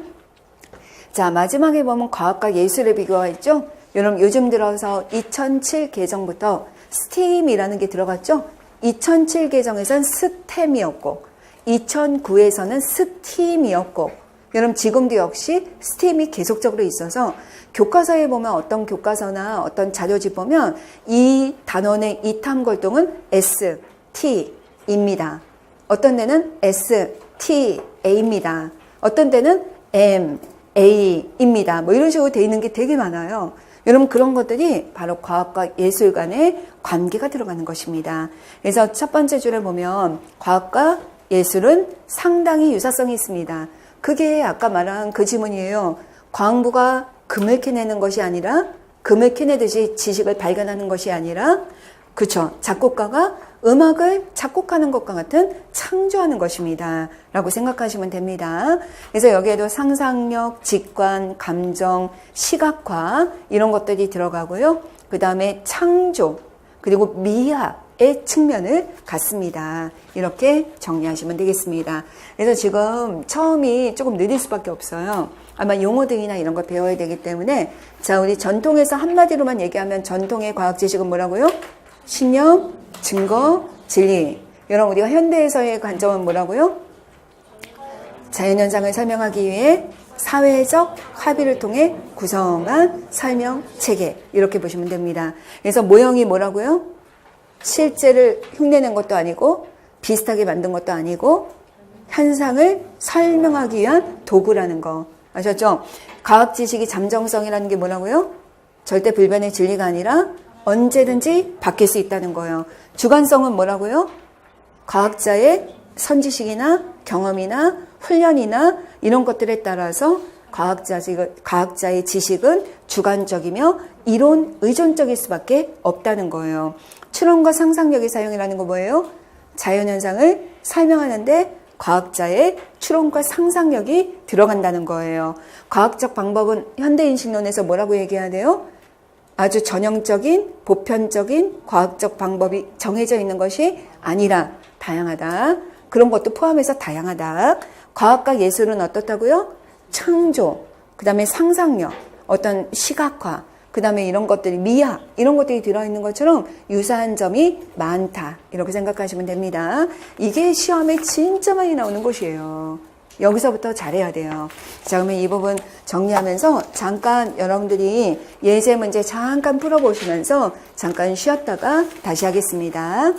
자, 마지막에 보면 과학과 예술의 비교가 있죠. 여러분 요즘 들어서 2007 개정부터 스팀이라는 게 들어갔죠. 2007 개정에선 스템이었고 2009에서는 스팀이었고 여러분 지금도 역시 스팀이 계속적으로 있어서 교과서에 보면 어떤 교과서나 어떤 자료집 보면 이 단원의 이탐 골동은 S, T입니다. 어떤 데는 S, T, A입니다. 어떤 데는 M, A입니다. 뭐 이런 식으로 되어 있는 게 되게 많아요. 여러분 그런 것들이 바로 과학과 예술 간의 관계가 들어가는 것입니다. 그래서 첫 번째 줄에 보면 과학과 예술은 상당히 유사성이 있습니다. 그게 아까 말한 그 지문이에요. 광부가 금을 캐내는 것이 아니라 금을 캐내듯이 지식을 발견하는 것이 아니라 그렇죠. 작곡가가 음악을 작곡하는 것과 같은 창조하는 것입니다. 라고 생각하시면 됩니다. 그래서 여기에도 상상력, 직관, 감정, 시각화 이런 것들이 들어가고요. 그 다음에 창조, 그리고 미학의 측면을 갖습니다. 이렇게 정리하시면 되겠습니다. 그래서 지금 처음이 조금 느릴 수밖에 없어요. 아마 용어들이나 이런 걸 배워야 되기 때문에 자, 우리 전통에서 한마디로만 얘기하면 전통의 과학 지식은 뭐라고요? 신념, 증거, 진리. 여러분 우리가 현대에서의 관점은 뭐라고요? 자연현상을 설명하기 위해 사회적 합의를 통해 구성한 설명 체계 이렇게 보시면 됩니다. 그래서 모형이 뭐라고요? 실제를 흉내낸 것도 아니고 비슷하게 만든 것도 아니고 현상을 설명하기 위한 도구라는 거 아셨죠? 과학 지식이 잠정성이라는 게 뭐라고요? 절대 불변의 진리가 아니라 언제든지 바뀔 수 있다는 거예요. 주관성은 뭐라고요? 과학자의 선지식이나 경험이나 훈련이나 이런 것들에 따라서 과학자의 지식은 주관적이며 이론 의존적일 수밖에 없다는 거예요. 추론과 상상력의 사용이라는 거 뭐예요? 자연현상을 설명하는데 과학자의 추론과 상상력이 들어간다는 거예요. 과학적 방법은 현대인식론에서 뭐라고 얘기해야 돼요? 아주 전형적인 보편적인 과학적 방법이 정해져 있는 것이 아니라 다양하다. 그런 것도 포함해서 다양하다. 과학과 예술은 어떻다고요? 창조, 그 다음에 상상력, 어떤 시각화, 그 다음에 이런 것들이 미학, 이런 것들이 들어있는 것처럼 유사한 점이 많다. 이렇게 생각하시면 됩니다. 이게 시험에 진짜 많이 나오는 곳이에요. 여기서부터 잘해야 돼요. 자, 그러면 이 부분 정리하면서 잠깐 여러분들이 예제 문제 잠깐 풀어보시면서 잠깐 쉬었다가 다시 하겠습니다.